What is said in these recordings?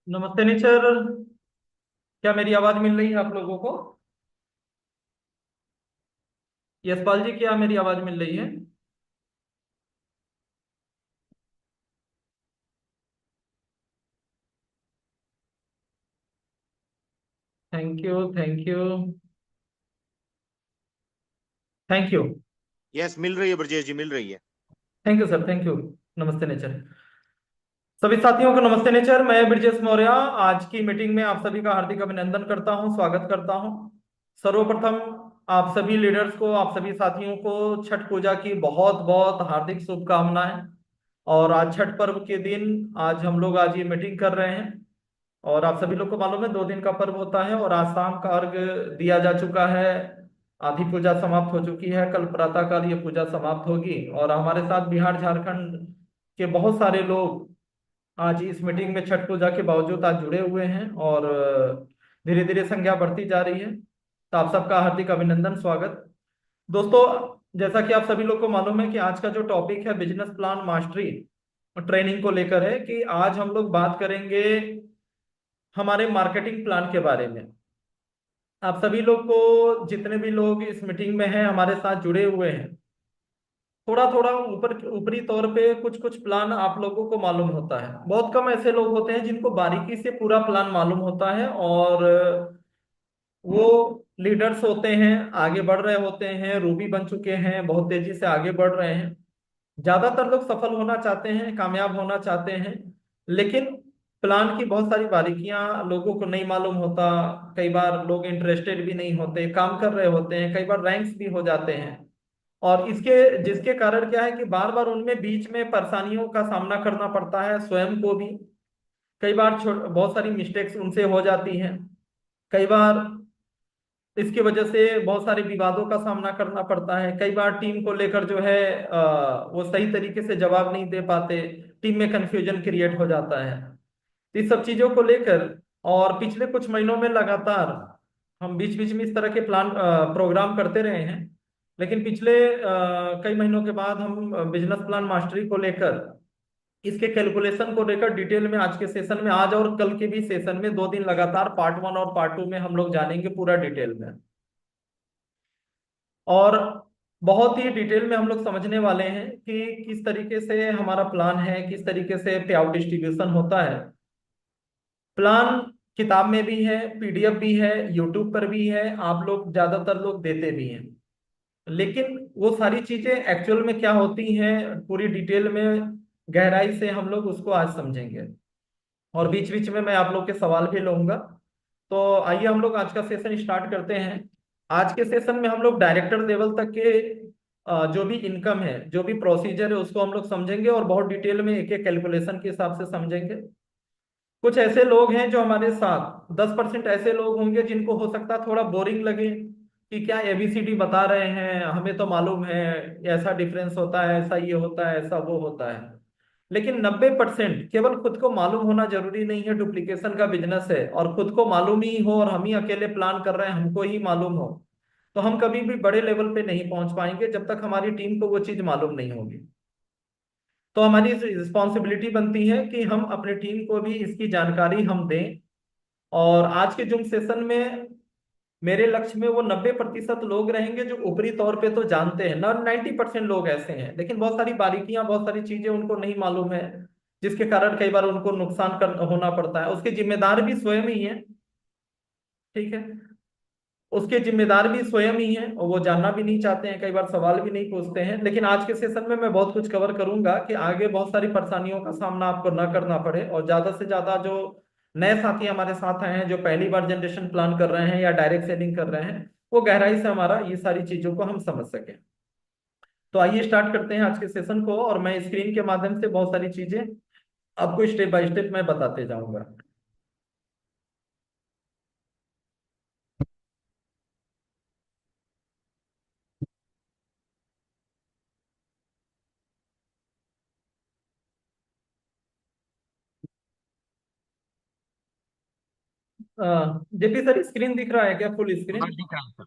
नमस्ते नेचर। क्या मेरी आवाज मिल रही है आप लोगों को? यशपाल जी, क्या मेरी आवाज मिल रही है? Thank you, thank you, thank you. Yes, मिल रही है ब्रजेश जी, मिल रही है। Thank you sir, thank you. नमस्ते नेचर। सभी साथियों को नमस्ते नेचर। मैं ब्रजेश मौर्य आज की मीटिंग में आप सभी का हार्दिक अभिनंदन करता हूं, स्वागत करता हूं। सर्वप्रथम आप सभी लीडर्स को, आप सभी साथियों को छठ पूजा की बहुत बहुत हार्दिक शुभकामनाएं। और आज छठ पर्व के दिन आज हम लोग आज ये मीटिंग कर रहे हैं। और आप सभी लोग को मालूम है 2 दिन का पर्व होता है और आज शाम का अर्घ दिया जा चुका है। आधी पूजा समाप्त हो चुकी है, कल प्रातःकाल ये पूजा समाप्त होगी। और हमारे साथ बिहार झारखंड के बहुत सारे लोग आज इस मीटिंग में छठ पूजा के बावजूद आज जुड़े हुए हैं और धीरे धीरे संख्या बढ़ती जा रही है। तो आप सबका हार्दिक अभिनंदन, स्वागत। दोस्तों, जैसा कि आप सभी लोग को मालूम है कि आज का जो टॉपिक है बिजनेस प्लान मास्टरी ट्रेनिंग को लेकर है, कि आज हम लोग बात करेंगे हमारे मार्केटिंग प्लान के बारे में। आप सभी लोग को, जितने भी लोग इस मीटिंग में हैं हमारे साथ जुड़े हुए हैं, थोड़ा थोड़ा ऊपर ऊपरी तौर पे कुछ कुछ प्लान आप लोगों को मालूम होता है। बहुत कम ऐसे लोग होते हैं जिनको बारीकी से पूरा प्लान मालूम होता है। और वो लीडर्स होते हैं, आगे बढ़ रहे होते हैं, रूबी बन चुके हैं, बहुत तेजी से आगे बढ़ रहे हैं। ज्यादातर लोग सफल होना चाहते हैं, कामयाब होना चाहते हैं। लेकिन प्लान की बहुत सारी बारीकियां लोगों को नहीं मालूम होता। कई बार लोग इंटरेस्टेड भी नहीं होते, काम कर रहे होते हैं, कई बार रैंक्स भी हो जाते हैं। और इसके जिसके कारण क्या है कि बार बार उनमें बीच में परेशानियों का सामना करना पड़ता है स्वयं को भी। कई बार बहुत सारी मिस्टेक्स उनसे हो जाती हैं। कई बार इसकी वजह से बहुत सारे विवादों का सामना करना पड़ता है। कई बार टीम को लेकर जो है वो सही तरीके से जवाब नहीं दे पाते। टीम में कंफ्यूजन क्रिएट हो जाता है। तो इस सब चीजों को लेकर और पिछले कुछ महीनों में लगातार हम बीच बीच में इस तरह के प्लान प्रोग्राम करते रहे हैं। लेकिन पिछले कई महीनों के बाद हम बिजनेस प्लान मास्टरी को लेकर, इसके कैलकुलेशन को लेकर डिटेल में आज के सेशन में, आज और कल के भी सेशन में 2 दिन लगातार पार्ट 1 और पार्ट 2 में हम लोग जानेंगे पूरा डिटेल में। और बहुत ही डिटेल में हम लोग समझने वाले हैं कि किस तरीके से हमारा प्लान है, किस तरीके से पे आउट डिस्ट्रीब्यूशन होता है। प्लान किताब में भी है, पीडीएफ भी है, यूट्यूब पर भी है, आप लोग ज्यादातर लोग देते भी हैं। लेकिन वो सारी चीजें एक्चुअल में क्या होती हैं पूरी डिटेल में गहराई से हम लोग उसको आज समझेंगे। और बीच बीच में मैं आप लोग के सवाल भी लूंगा। तो आइए हम लोग आज का सेशन स्टार्ट करते हैं। आज के सेशन में हम लोग डायरेक्टर लेवल तक के जो भी इनकम है, जो भी प्रोसीजर है, उसको हम लोग समझेंगे और बहुत डिटेल में एक एक कैलकुलेशन के हिसाब से समझेंगे। कुछ ऐसे लोग हैं जो हमारे साथ 10% ऐसे लोग होंगे जिनको हो सकता है थोड़ा बोरिंग लगे कि क्या एबीसीडी बता रहे हैं, हमें तो मालूम है ऐसा डिफरेंस होता है, ऐसा ये होता है, ऐसा वो होता है। लेकिन 90% केवल खुद को मालूम होना जरूरी नहीं है। डुप्लीकेशन का बिजनेस है और खुद को मालूम ही हो और हम ही अकेले प्लान कर रहे हैं, हमको ही मालूम हो, तो हम कभी भी बड़े लेवल पे नहीं पहुंच पाएंगे जब तक हमारी टीम को वो चीज मालूम नहीं होगी। तो हमारी रिस्पॉन्सिबिलिटी बनती है कि हम अपनी टीम को भी इसकी जानकारी हम दें। और आज के जूम सेशन में मेरे लक्ष्य में वो 90% लोग रहेंगे जो ऊपरी तौर पे तो जानते हैं ना। 90% लोग ऐसे हैं लेकिन बहुत सारी बारीकियां, बहुत सारी चीजें उनको नहीं मालूम है, जिसके कारण कई बार उनको नुकसान कर होना पड़ता है। उसके जिम्मेदार भी स्वयं ही है। ठीक है, उसके जिम्मेदार भी स्वयं ही हैं और वो जानना भी नहीं चाहते हैं, कई बार सवाल भी नहीं पूछते हैं। लेकिन आज के सेशन में मैं बहुत कुछ कवर करूंगा कि आगे बहुत सारी परेशानियों का सामना आपको ना करना पड़े और ज्यादा से ज्यादा जो नए साथी हमारे साथ आए हैं, जो पहली बार जनरेशन प्लान कर रहे हैं या डायरेक्ट सेलिंग कर रहे हैं, वो गहराई से हमारा ये सारी चीजों को हम समझ सकें। तो आइए स्टार्ट करते हैं आज के सेशन को और मैं स्क्रीन के माध्यम से बहुत सारी चीजें आपको स्टेप बाय स्टेप मैं बताते जाऊंगा। जेपी सर, स्क्रीन दिख रहा है क्या, फुल हाँ, स्क्रीन? दिख रहा है।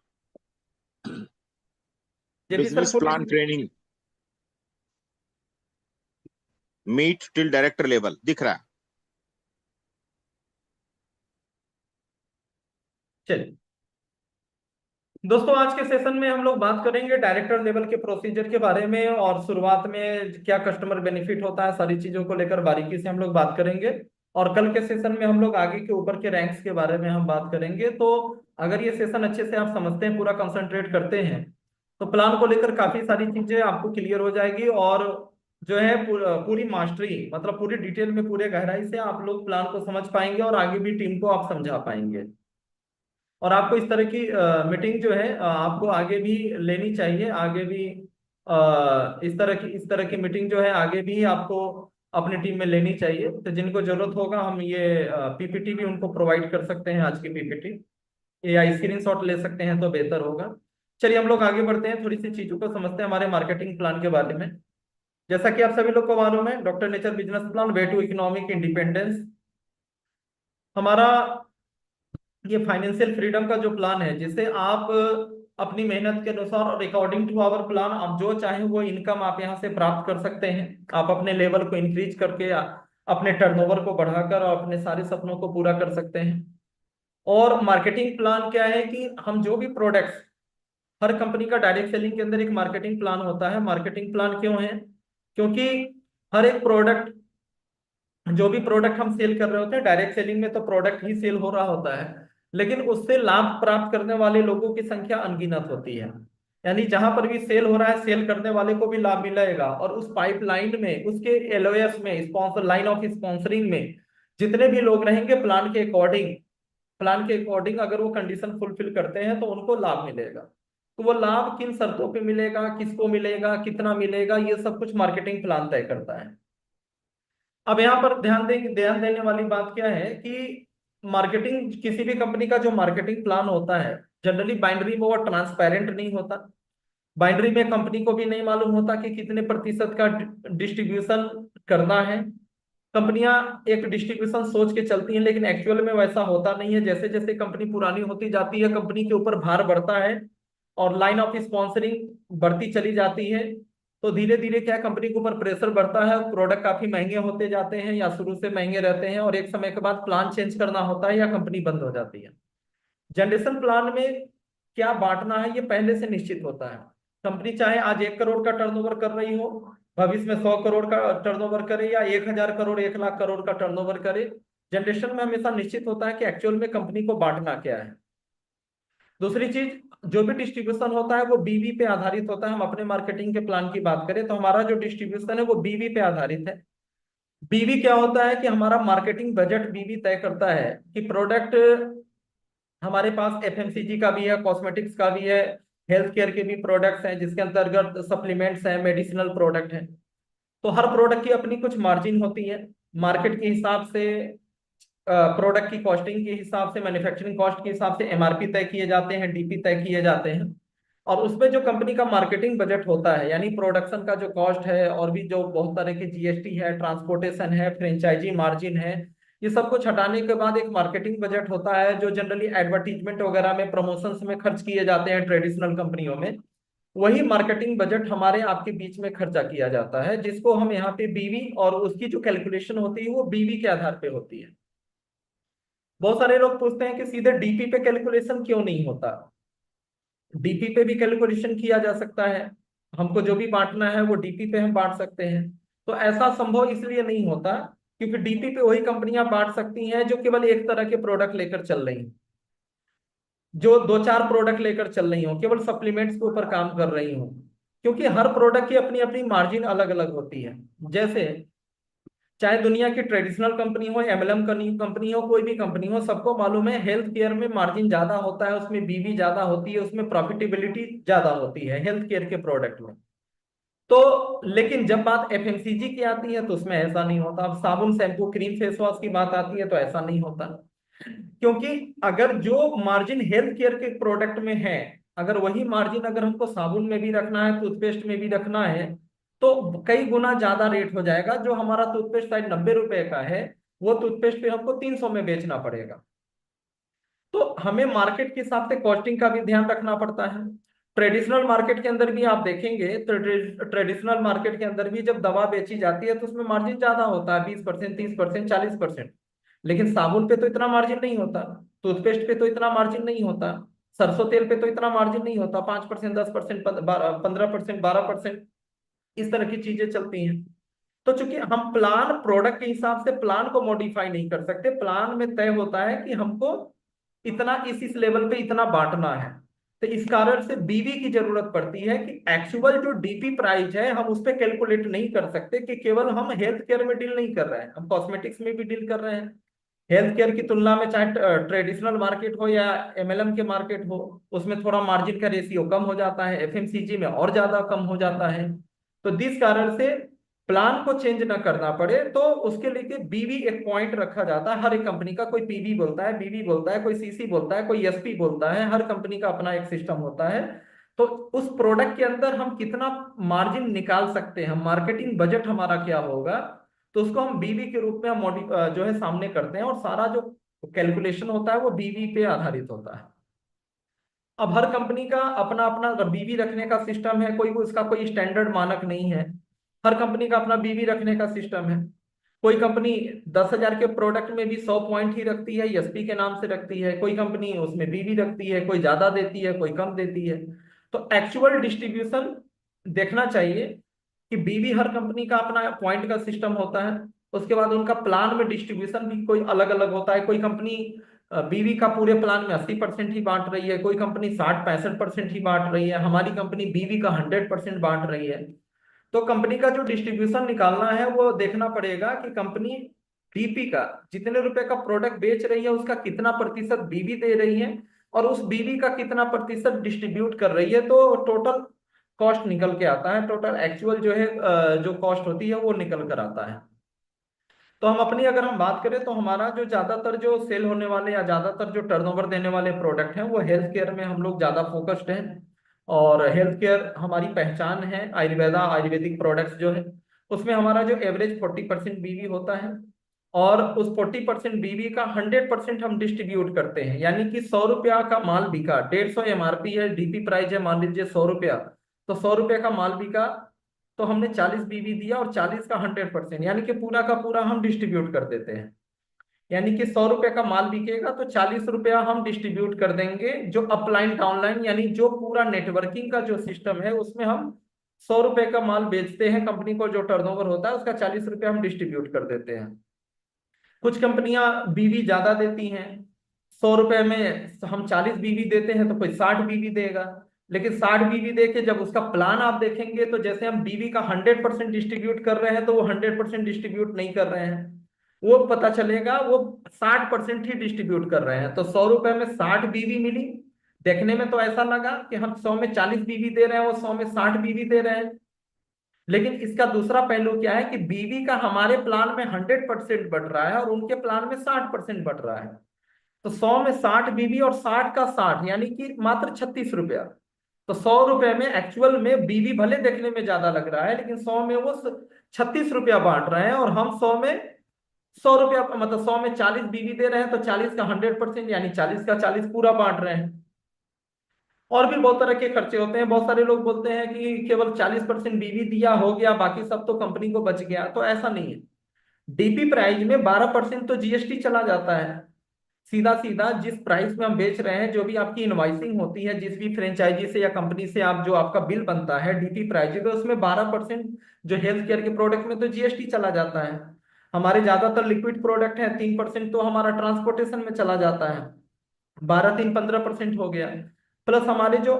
JP sir business full. Plan training meet till director level दिख रहा है। चलिए दोस्तों, आज के सेशन में हम लोग बात करेंगे डायरेक्टर लेवल के प्रोसीजर के बारे में, और शुरुआत में क्या कस्टमर बेनिफिट होता है, सारी चीजों को लेकर बारीकी से हम लोग बात करेंगे। और कल के सेशन में हम लोग आगे के ऊपर के रैंक्स के बारे में हम बात करेंगे। तो अगर ये सेशन अच्छे से आप समझते हैं, पूरा कंसंट्रेट करते हैं, तो प्लान को लेकर काफी सारी चीजें आपको क्लियर हो जाएगी। और जो है पूरी मास्टरी, मतलब पूरी डिटेल में, पूरे गहराई से आप लोग प्लान को समझ पाएंगे और आगे भी टीम को आप समझा पाएंगे। और आपको इस तरह की मीटिंग जो है आपको आगे भी लेनी चाहिए। आगे भी इस तरह की मीटिंग जो है आगे भी आपको अपनी टीम में लेनी चाहिए। तो जिनको जरूरत होगा हम ये पीपीटी भी उनको प्रोवाइड कर सकते हैं, आज की पीपीटी या स्क्रीन शॉट ले सकते हैं तो बेहतर होगा। चलिए हम लोग आगे बढ़ते हैं, थोड़ी सी चीजों को समझते हैं हमारे मार्केटिंग प्लान के बारे में। जैसा कि आप सभी लोग को मालूम है, doctor nature business plan way to economic independence हमारा ये फाइनेंशियल फ्रीडम का जो प्लान है, जिसे आप अपनी मेहनत के अनुसार और अकॉर्डिंग टू आवर प्लान आप जो चाहें वो इनकम आप यहाँ से प्राप्त कर सकते हैं। आप अपने लेवल को इंक्रीज करके अपने टर्नओवर को बढ़ाकर और अपने सारे सपनों को पूरा कर सकते हैं। और मार्केटिंग प्लान क्या है कि हम जो भी प्रोडक्ट्स, हर कंपनी का डायरेक्ट सेलिंग के अंदर एक मार्केटिंग प्लान होता है। मार्केटिंग प्लान क्यों है? क्योंकि हर एक प्रोडक्ट, जो भी प्रोडक्ट हम सेल कर रहे होते हैं डायरेक्ट सेलिंग में, तो प्रोडक्ट ही सेल हो रहा होता है, लेकिन उससे लाभ प्राप्त करने वाले लोगों की संख्या अनगिनत होती है। यानी जहां पर भी सेल हो रहा है, सेल करने वाले को भी लाभ मिलेगा, और उस पाइपलाइन में, उसके एलओएस में, स्पॉन्सर लाइन ऑफ स्पॉन्सरिंग में जितने भी लोग रहेंगे, प्लान के अकॉर्डिंग अगर वो कंडीशन फुलफिल करते हैं तो उनको लाभ मिलेगा। तो वो लाभ किन शर्तों पे मिलेगा, किसको मिलेगा, कितना मिलेगा, ये सब कुछ मार्केटिंग प्लान तय करता है। अब यहाँ पर ध्यान देने वाली बात क्या है कि मार्केटिंग, किसी भी कंपनी का जो मार्केटिंग प्लान होता है, जनरली बाइनरी में वो ट्रांसपेरेंट नहीं होता। बाइनरी में कंपनी को भी नहीं मालूम होता कि कितने प्रतिशत का डिस्ट्रीब्यूशन करना है। कंपनियां एक डिस्ट्रीब्यूशन सोच के चलती हैं, लेकिन एक्चुअल में वैसा होता नहीं है। जैसे जैसे कंपनी पुरानी होती जाती है, कंपनी के ऊपर भार बढ़ता है और लाइन ऑफ स्पॉन्सरिंग बढ़ती चली जाती है, तो धीरे धीरे क्या, कंपनी के ऊपर प्रेशर बढ़ता है, प्रोडक्ट काफी महंगे होते जाते हैं या शुरू से महंगे रहते हैं, और एक समय के बाद प्लान चेंज करना होता है या कंपनी बंद हो जाती है। जनरेशन प्लान में क्या बांटना है ये पहले से निश्चित होता है। कंपनी चाहे आज 1 करोड़ का टर्नओवर कर रही हो, भविष्य में 100 करोड़ का टर्नओवर करे, या 1000 करोड़, 1 लाख करोड़ का टर्नओवर करे, जनरेशन में हमेशा निश्चित होता है कि एक्चुअल में कंपनी को बांटना क्या है। दूसरी चीज, जो भी डिस्ट्रीब्यूशन होता है वो बीवी पे आधारित होता है। हम अपने मार्केटिंग के प्लान की बात करें तो हमारा जो डिस्ट्रीब्यूशन है वो बीवी पे आधारित है। बीवी क्या होता है कि हमारा मार्केटिंग बजट बीवी तय करता है कि प्रोडक्ट हमारे पास एफएमसीजी का भी है, कॉस्मेटिक्स का भी है, हेल्थ केयर के भी प्रोडक्ट्स हैं, जिसके अंतर्गत सप्लीमेंट्स हैं, मेडिसिनल प्रोडक्ट हैं। तो हर प्रोडक्ट की अपनी कुछ मार्जिन होती है। मार्केट के हिसाब से, प्रोडक्ट की कॉस्टिंग के हिसाब से, मैन्युफैक्चरिंग कॉस्ट के हिसाब से एमआरपी तय किए जाते हैं, डीपी तय किए जाते हैं। और उसमें जो कंपनी का मार्केटिंग बजट होता है, यानी प्रोडक्शन का जो कॉस्ट है, और भी जो बहुत तरह के जीएसटी है, ट्रांसपोर्टेशन है, फ्रेंचाइजी मार्जिन है, ये सब कुछ हटाने के बाद एक मार्केटिंग बजट होता है जो जनरली एडवर्टीजमेंट वगैरह में, प्रमोशंस में खर्च किए जाते हैं ट्रेडिशनल कंपनियों में। वही मार्केटिंग बजट हमारे आपके बीच में खर्चा किया जाता है, जिसको हम यहाँ पे बीवी, और उसकी जो कैलकुलेशन होती है वो बीवी के आधार पे होती है। बहुत सारे लोग पूछते हैं कि सीधे डीपी पे कैलकुलेशन क्यों नहीं होता। डीपी पे भी कैलकुलेशन किया जा सकता है। हमको जो भी बांटना है वो डीपी पे हम बांट सकते हैं। तो ऐसा संभव इसलिए नहीं होता क्योंकि डीपी पे वही कंपनियां बांट सकती हैं जो केवल एक तरह के प्रोडक्ट लेकर चल रही हैं, जो दो चार प्रोडक्ट लेकर चल रही हो, केवल सप्लीमेंट्स के ऊपर काम कर रही हो। क्योंकि हर प्रोडक्ट की अपनी अपनी मार्जिन अलग अलग होती है। जैसे चाहे दुनिया की ट्रेडिशनल कंपनी हो, एमएलएम कंपनी हो, कोई भी कंपनी हो, सबको मालूम है हेल्थ केयर में मार्जिन ज्यादा होता है, उसमें बीवी ज्यादा होती है, उसमें प्रॉफिटेबिलिटी ज्यादा होती है हेल्थ केयर के प्रोडक्ट में। तो लेकिन जब बात एफएमसीजी की आती है तो उसमें ऐसा नहीं होता। अब साबुन, शैम्पू, क्रीम, फेस वॉश की बात आती है तो ऐसा नहीं होता। क्योंकि अगर जो मार्जिन हेल्थ केयर के प्रोडक्ट में है, अगर वही मार्जिन अगर हमको साबुन में भी रखना है, टूथपेस्ट में भी रखना है, तो कई गुना ज्यादा रेट हो जाएगा। जो हमारा टूथपेस्ट शायद 90 रुपए का है, वो टूथपेस्ट पे हमको 300 में बेचना पड़ेगा। तो हमें मार्केट के हिसाब से कॉस्टिंग का भी ध्यान रखना पड़ता है। ट्रेडिशनल मार्केट के अंदर भी आप देखेंगे तो ट्रेडिशनल मार्केट के अंदर भी जब दवा बेची जाती है तो उसमें मार्जिन ज्यादा होता है, 20%, 30%, 40%। लेकिन साबुन पे तो इतना मार्जिन नहीं होता। टूथपेस्ट पे तो इतना मार्जिन नहीं होता, सरसों तेल पे तो इतना मार्जिन नहीं होता, 5%, 10%, 15%, 12%, इस तरह की चीजें चलती हैं। तो चूंकि हम प्लान प्रोडक्ट के हिसाब से प्लान को मॉडिफाई नहीं कर सकते, प्लान में तय होता है कि हमको इतना इस लेवल पे इतना बांटना है। तो इस कारण से बीवी की जरूरत पड़ती है कि एक्चुअल जो डीपी प्राइस है हम उस पर कैलकुलेट नहीं कर सकते, कि केवल हम हेल्थ केयर में डील नहीं कर रहे हैं, हम कॉस्मेटिक्स में भी डील कर रहे हैं। हेल्थ केयर की तुलना में चाहे ट्रेडिशनल मार्केट हो या एमएलएम के मार्केट हो, उसमें थोड़ा मार्जिन का रेशियो कम हो जाता है, एफएमसीजी में और ज्यादा कम हो जाता है। तो जिस कारण से प्लान को चेंज ना करना पड़े, तो उसके लिए बीवी एक पॉइंट रखा जाता है। हर एक कंपनी का, कोई पीवी बोलता है, बीवी बोलता है, कोई सीसी बोलता है, कोई एसपी बोलता है, हर कंपनी का अपना एक सिस्टम होता है। तो उस प्रोडक्ट के अंदर हम कितना मार्जिन निकाल सकते हैं, मार्केटिंग बजट हमारा क्या होगा, तो उसको हम बीवी के रूप में हम जो है सामने करते हैं, और सारा जो कैलकुलेशन होता है वो बीवी पे आधारित होता है। अब हर कंपनी का अपना अपना बीवी रखने का सिस्टम है, कोई उसका कोई स्टैंडर्ड मानक नहीं है। हर कंपनी का अपना बीवी रखने का सिस्टम है। कोई कंपनी 10,000 के प्रोडक्ट में भी 100 पॉइंट ही रखती है, एसपी के नाम से रखती है, कोई कंपनी उसमें बीवी रखती है, कोई ज्यादा देती है, कोई कम देती है। तो एक्चुअल डिस्ट्रीब्यूशन देखना चाहिए कि बीवी हर कंपनी का अपना पॉइंट का सिस्टम होता है। उसके बाद उनका प्लान में डिस्ट्रीब्यूशन भी कोई अलग अलग होता है। कोई कंपनी बीवी का पूरे प्लान में 80% ही बांट रही है, कोई कंपनी 60-65% ही बांट रही है, हमारी कंपनी बीवी का 100% बांट रही है। तो कंपनी का जो डिस्ट्रीब्यूशन निकालना है वो देखना पड़ेगा कि कंपनी बीवी का जितने रुपए का प्रोडक्ट बेच रही है उसका कितना प्रतिशत बीवी दे रही है, और उस बीवी का कितना प्रतिशत डिस्ट्रीब्यूट कर रही है। तो टोटल कॉस्ट निकल के आता है, टोटल एक्चुअल जो है जो कॉस्ट होती है वो निकल कर आता है। तो हम अपनी अगर हम बात करें तो हमारा जो ज्यादातर जो सेल होने वाले या ज्यादातर जो टर्नओवर देने वाले प्रोडक्ट हैं वो हेल्थ केयर में हम लोग ज्यादा फोकस्ड हैं। और हेल्थ केयर हमारी पहचान है, आयुर्वेदा आयुर्वेदिक प्रोडक्ट्स जो है उसमें हमारा जो एवरेज 40% बीवी होता है। और उस 40% बीवी का 100% हम डिस्ट्रीब्यूट करते हैं, यानी कि 100 रुपया का माल बिका, 150 एमआरपी है, डीपी प्राइस है मान लीजिए 100 रुपया, तो 100 रुपये का माल बिका, तो हमने 40 बीवी दिया और 40 का 100%, यानी कि पूरा का पूरा हम डिस्ट्रीब्यूट कर देते हैं। यानी कि 100 रुपये का माल बिकेगा तो 40 रुपया हम डिस्ट्रीब्यूट कर देंगे, जो अपलाइन डाउनलाइन यानी जो पूरा नेटवर्किंग का जो सिस्टम है उसमें हम 100 रुपये का माल बेचते हैं, कंपनी को जो टर्नओवर होता है उसका 40 रुपया हम डिस्ट्रीब्यूट कर देते हैं। कुछ कंपनियां बीवी ज्यादा देती हैं, 100 रुपए में हम 40 बीवी देते हैं तो कोई 60 बीवी देगा। लेकिन 60 बीवी दे के जब उसका प्लान आप देखेंगे तो जैसे हम बीवी का 100% डिस्ट्रीब्यूट कर रहे हैं तो वो 100% डिस्ट्रीब्यूट नहीं कर रहे हैं, वो पता चलेगा वो 60% ही डिस्ट्रीब्यूट कर रहे हैं। तो 100 रुपए में 60 बीवी मिली, देखने में तो ऐसा लगा कि हम 100 में 40 बीवी दे रहे हैं, वो 100 में 60 बीवी दे रहे हैं। लेकिन इसका दूसरा पहलू क्या है कि बीवी का हमारे प्लान में 100% बढ़ रहा है और उनके प्लान में 60% बढ़ रहा है। तो 100 में 60 बीवी और 60 का 60 यानी कि मात्र 36 रुपया। तो 100 रुपए में एक्चुअल में बीवी भले देखने में ज्यादा लग रहा है, लेकिन 100 में वो 36 रुपया बांट रहे हैं, और हम 100 में 100 रुपया मतलब 100 में 40 बीवी दे रहे हैं, तो 40 का 100% यानी 40 का 40 पूरा बांट रहे हैं। और भी बहुत तरह के खर्चे होते हैं। बहुत सारे लोग बोलते हैं कि केवल 40% बीवी दिया हो गया, बाकी सब तो कंपनी को बच गया, तो ऐसा नहीं है। डीपी प्राइस में 12% तो जीएसटी चला जाता है। सीधा सीधा जिस प्राइस में हम बेच रहे हैं, जो भी आपकी इनवाइसिंग होती है, जिस भी फ्रेंचाइजी से या कंपनी से आप जो आपका बिल बनता है डीपी प्राइस, तो उसमें 12% जो हेल्थ केयर के प्रोडक्ट में तो जीएसटी चला जाता है। हमारे ज्यादातर लिक्विड प्रोडक्ट है, 3% तो हमारा ट्रांसपोर्टेशन में चला जाता है, 12 3 15% हो गया। प्लस हमारे जो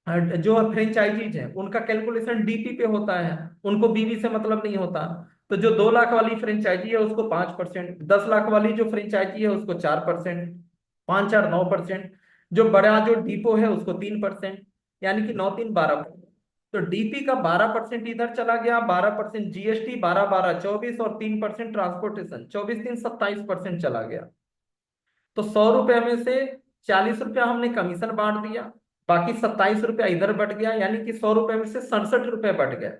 जो फ्रेंचाइजीज हैं उनका कैलकुलेशन डीपी पे होता है, उनको बीवी से मतलब नहीं होता। तो जो 2 लाख वाली फ्रेंचाइजी है उसको 5%, 10 लाख वाली जो फ्रेंचाइजी है उसको 4%, 5 4 9%, जो बड़ा जो डिपो है उसको 3%, यानी कि 9 3 12। तो डीपी का 12% इधर चला गया, 12% जीएसटी, 12 12 24, और 3% ट्रांसपोर्टेशन, 24 3 27% चला गया। तो 100 रुपए में से 40 रुपया हमने कमीशन बांट दिया, बाकी 27 रुपया इधर बट गया, यानी कि 100 रुपए में से 67 रुपये बट गए।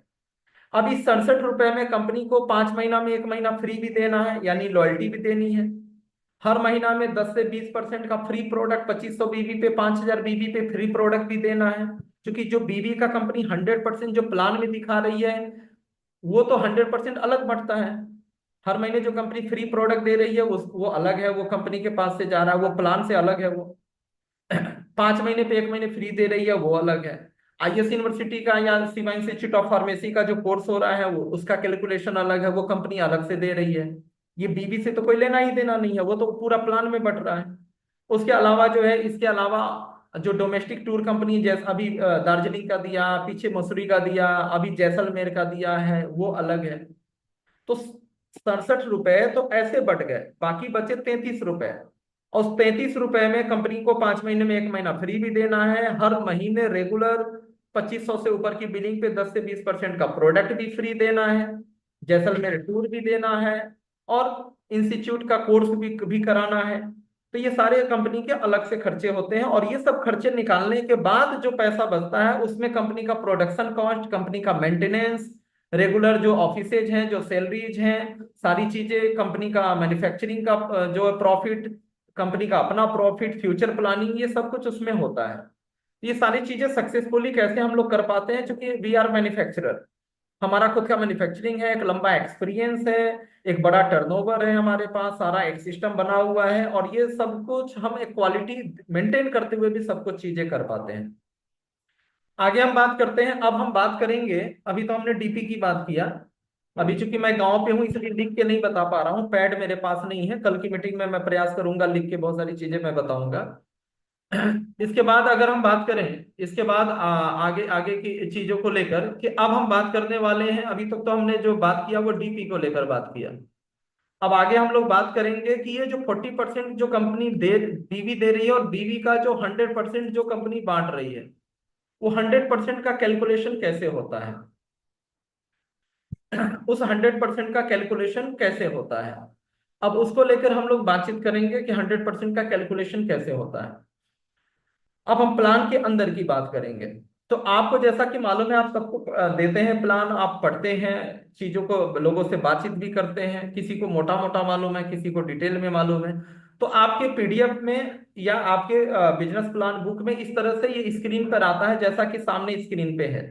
अब इस 67 रुपए में कंपनी को 5 महीना में 1 महीना फ्री भी देना है, यानी लॉयल्टी भी देनी है। हर महीना में 10 से 20% का फ्री प्रोडक्ट, 2500 बीवी पे, 5000 बीवी पे फ्री प्रोडक्ट भी देना है। क्योंकि जो बीवी का कंपनी 100% जो प्लान में दिखा रही है वो तो 100% अलग बटता है। हर महीने जो कंपनी फ्री प्रोडक्ट दे रही है वो अलग है, वो कंपनी के पास से जा रहा है, वो प्लान से अलग है। वो 5 महीने पे 1 महीने फ्री दे रही है, वो अलग है। आईएस यूनिवर्सिटी का या सिवा इंस्टीट्यूट ऑफ फार्मेसी का जो कोर्स हो रहा है वो उसका कैलकुलेशन अलग है, वो कंपनी अलग से दे रही है। ये बीबी से तो कोई लेना ही देना नहीं है, वो तो पूरा प्लान में बट रहा है। उसके अलावा जो है, इसके अलावा जो डोमेस्टिक टूर कंपनी, जैसे अभी दार्जिलिंग का दिया, पीछे मसूरी का दिया, अभी जैसलमेर का दिया है, वो अलग है। तो 67 रुपए तो ऐसे बट गए, बाकी बचे 33 रुपए। और उस 33 रुपए में कंपनी को 5 महीने में 1 महीना फ्री भी देना है, हर महीने रेगुलर 2500 से ऊपर की बिलिंग पे 10 से 20% का प्रोडक्ट भी फ्री देना है, जैसलमेर टूर भी देना है, और इंस्टीट्यूट का कोर्स भी कराना है। तो ये सारे कंपनी के अलग से खर्चे होते हैं, और ये सब खर्चे निकालने के बाद जो पैसा बचता है उसमें कंपनी का प्रोडक्शन कॉस्ट, कंपनी का मेंटेनेंस, रेगुलर जो ऑफिसेज हैं, जो सैलरीज हैं, सारी चीजें, कंपनी का मैन्युफैक्चरिंग का जो प्रॉफिट, कंपनी का अपना प्रॉफिट, फ्यूचर प्लानिंग, ये सब कुछ उसमें होता है। ये सारी चीजें सक्सेसफुली कैसे हम लोग कर पाते हैं, क्योंकि वी आर मैन्युफैक्चरर, हमारा खुद का मैन्युफैक्चरिंग है, एक लंबा एक्सपीरियंस है, एक बड़ा टर्नओवर है, हमारे पास सारा एक सिस्टम बना हुआ है, और ये सब कुछ हम एक क्वालिटी मेंटेन करते हुए भी सब कुछ चीजें कर पाते हैं। आगे हम बात करते हैं। अब हम बात करेंगे, अभी तो हमने डीपी की बात किया। अभी चूंकि मैं गांव पे हूँ इसलिए लिख के नहीं बता पा रहा हूँ, पैड मेरे पास नहीं है, कल की मीटिंग में मैं प्रयास करूंगा लिख के बहुत सारी चीजें मैं बताऊंगा। इसके बाद अगर हम बात करें, इसके बाद आगे आगे की चीजों को लेकर, कि अब हम बात करने वाले हैं, अभी तक तो हमने जो बात किया वो डीपी को लेकर बात किया। अब आगे हम लोग बात करेंगे कि ये जो 40% जो कंपनी दे बीवी दे रही है, और बीवी का जो 100% जो कंपनी बांट रही है, वो 100% का कैलकुलेशन कैसे होता है। उस 100% का कैलकुलेशन कैसे होता है, अब उसको लेकर हम लोग बातचीत करेंगे कि 100% का कैलकुलेशन कैसे होता है। अब हम प्लान के अंदर की बात करेंगे। तो आपको जैसा कि मालूम है, आप सबको देते हैं प्लान, आप पढ़ते हैं चीजों को, लोगों से बातचीत भी करते हैं, किसी को मोटा मोटा मालूम है, किसी को डिटेल में मालूम है। तो आपके पीडीएफ में या आपके बिजनेस प्लान बुक में इस तरह से ये स्क्रीन पर आता है, जैसा कि सामने स्क्रीन पे है।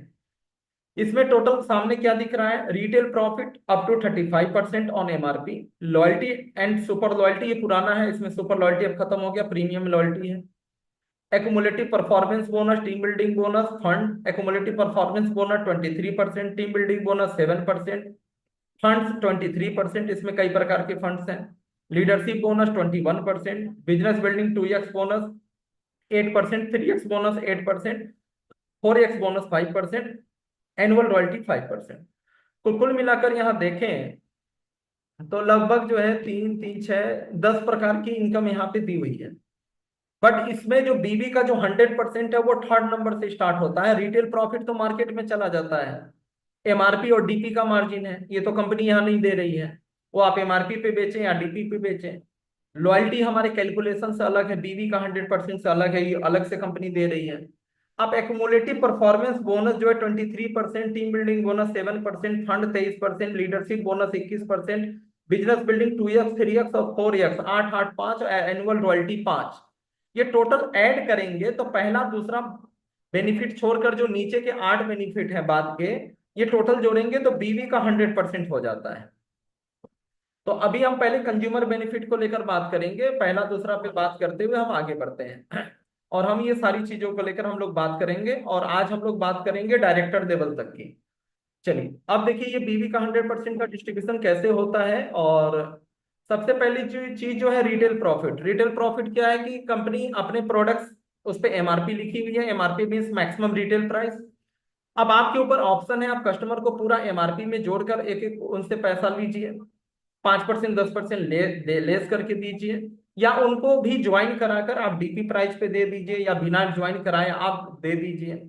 इसमें टोटल सामने क्या दिख रहा है, retail profit up to 35% on MRP, loyalty and super loyalty, ये पुराना है, इसमें सुपर लॉयल्टी अब खत्म हो गया, प्रीमियम लॉयल्टी है। Accumulative performance bonus, team building bonus fund, accumulative performance bonus 23%, team building bonus 7%, funds 23%, इसमें कई प्रकार के फंड्स हैं। Leadership bonus 21%, business building 2x bonus 8%, 3x bonus 8%, 4x bonus 5%, annual royalty 5%। तो कुल मिलाकर यहाँ देखें तो लगभग जो है 3 3 6 10 प्रकार की इनकम यहाँ पे दी हुई है। बट इसमें जो बीबी का जो 100% है वो थर्ड नंबर से स्टार्ट होता है। रिटेल प्रॉफिट तो मार्केट में चला जाता है, एमआरपी और डीपी का मार्जिन है, ये तो कंपनी यहाँ नहीं दे रही है, वो आप एमआरपी पे बेचें या डीपी पे बेचें। लॉयल्टी हमारे कैलकुलेशन से अलग है, बीबी का 100% से अलग है, ये अलग से कंपनी दे रही है। अब एक्युमुलेटिव परफॉर्मेंस बोनस जो है 23%, team building bonus 7%, fund 23%, leadership bonus 21%, business building 2x 3x और 4x 8 8 5, एनुअल रॉयल्टी 5। ये टोटल ऐड करेंगे तो पहला दूसरा बेनिफिट छोड़कर जो नीचे के 8 बेनिफिट है बाद के, ये टोटल जोड़ेंगे तो बीवी का 100% हो जाता है। तो अभी हम पहले कंज्यूमर बेनिफिट को लेकर बात करेंगे, पहला दूसरा पे बात करते हुए हम आगे बढ़ते हैं। और हम ये सारी चीजों को लेकर हम लोग बात करेंगे, और आज हम लोग बात करेंगे डायरेक्टर लेवल तक की। चलिए अब देखिए ये बीवी का 100% का डिस्ट्रीब्यूशन कैसे होता है। और सबसे पहली चीज जो है रिटेल प्रॉफिट। रिटेल प्रॉफिट क्या है कि कंपनी अपने प्रोडक्ट्स, उस पर एमआरपी लिखी हुई है, MRP means maximum retail price. अब आपके ऊपर ऑप्शन है, आप कस्टमर को पूरा एमआरपी में जोड़कर एक एक उनसे पैसा लीजिए, 5% 10% लेस करके दीजिए, या उनको भी ज्वाइन कराकर आप डीपी प्राइस पे दे दीजिए, या बिना ज्वाइन कराए आप दे दीजिए।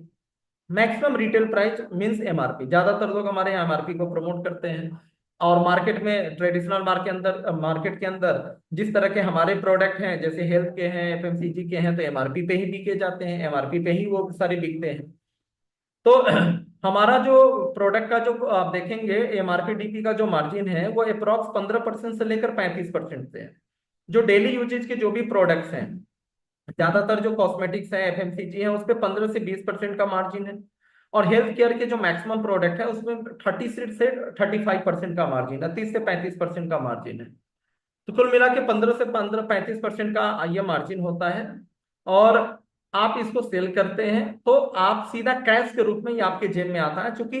Maximum retail price means MRP, ज्यादातर लोग हमारे यहाँ एमआरपी को प्रमोट करते हैं। और मार्केट में ट्रेडिशनल मार्केट के अंदर जिस तरह के हमारे प्रोडक्ट हैं, जैसे हेल्थ के हैं, एफएमसीजी के हैं, तो एमआरपी पे ही बिके जाते हैं, एमआरपी पे ही वो सारे बिकते हैं। तो हमारा जो प्रोडक्ट का जो आप देखेंगे एमआरपी डीपी का जो मार्जिन है वो अप्रोक्स 15% से लेकर 35% से है। जो डेली यूजेज के जो भी प्रोडक्ट्स हैं, ज्यादातर जो कॉस्मेटिक्स है, एफएमसीजी है, उस पे 15 से 20% का मार्जिन है। और हेल्थ केयर के जो मैक्सिमम प्रोडक्ट है उसमें 30 से 35% का मार्जिन है, 30 से 35% का मार्जिन है। तो कुल मिला के 15 से 35% का ये मार्जिन होता है। और आप इसको सेल करते हैं तो आप सीधा कैश के रूप में ये आपके जेब में आता है। चूंकि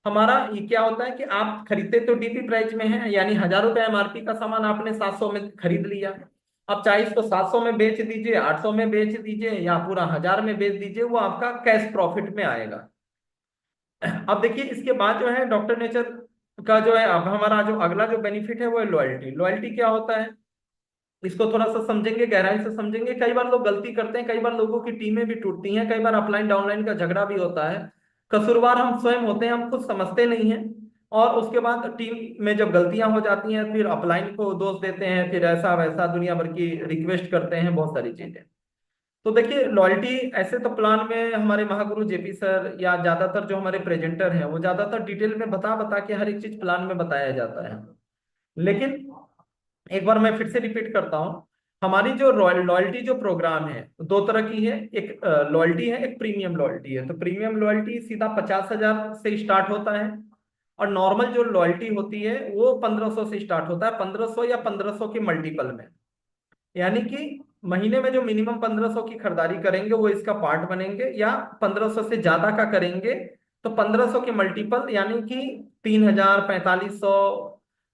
हमारा ये क्या होता है कि आप खरीदते तो डीपी प्राइस में है, यानी 1000 रुपये एमआरपी का सामान आपने 700 में खरीद लिया। अब चाहे इसको 700 में बेच दीजिए, 800 में बेच दीजिए, या पूरा 1000 में बेच दीजिए, वो आपका कैश प्रॉफिट में आएगा। अब देखिए इसके बाद जो है डॉक्टर नेचर का जो है, अब हमारा जो अगला जो बेनिफिट है वो है लॉयल्टी। लॉयल्टी क्या होता है इसको थोड़ा सा समझेंगे, गहराई से समझेंगे। कई बार लोग गलती करते हैं, कई बार लोगों की टीमें भी टूटती हैं, कई बार अपलाइन डाउनलाइन का झगड़ा भी होता है। कसूरवार हम स्वयं होते हैं, हम खुद समझते नहीं हैं। और उसके बाद टीम में जब गलतियां हो जाती हैं फिर अपलाइन को दोष देते हैं, फिर ऐसा वैसा दुनिया भर की रिक्वेस्ट करते हैं, बहुत सारी चीजें। तो देखिए लॉयल्टी ऐसे तो प्लान में हमारे महागुरु जेपी सर या ज्यादातर जो हमारे प्रेजेंटर हैं वो ज्यादातर डिटेल में बता बता के हर एक चीज प्लान में बताया जाता है। लेकिन एक बार मैं फिर से रिपीट करता हूं, हमारी जो लॉयल्टी जो प्रोग्राम है दो तरह की है। एक लॉयल्टी है, एक प्रीमियम लॉयल्टी है। तो प्रीमियम लॉयल्टी सीधा 50,000 से स्टार्ट होता है, और नॉर्मल जो लॉयल्टी होती है वो 1500 से स्टार्ट होता है, 1500 या 1500 के मल्टीपल में। यानी कि महीने में जो मिनिमम 1500 की खरीदारी करेंगे वो इसका पार्ट बनेंगे, या 1500 से ज्यादा का करेंगे तो 1500 के मल्टीपल, यानी कि 3000, 4500,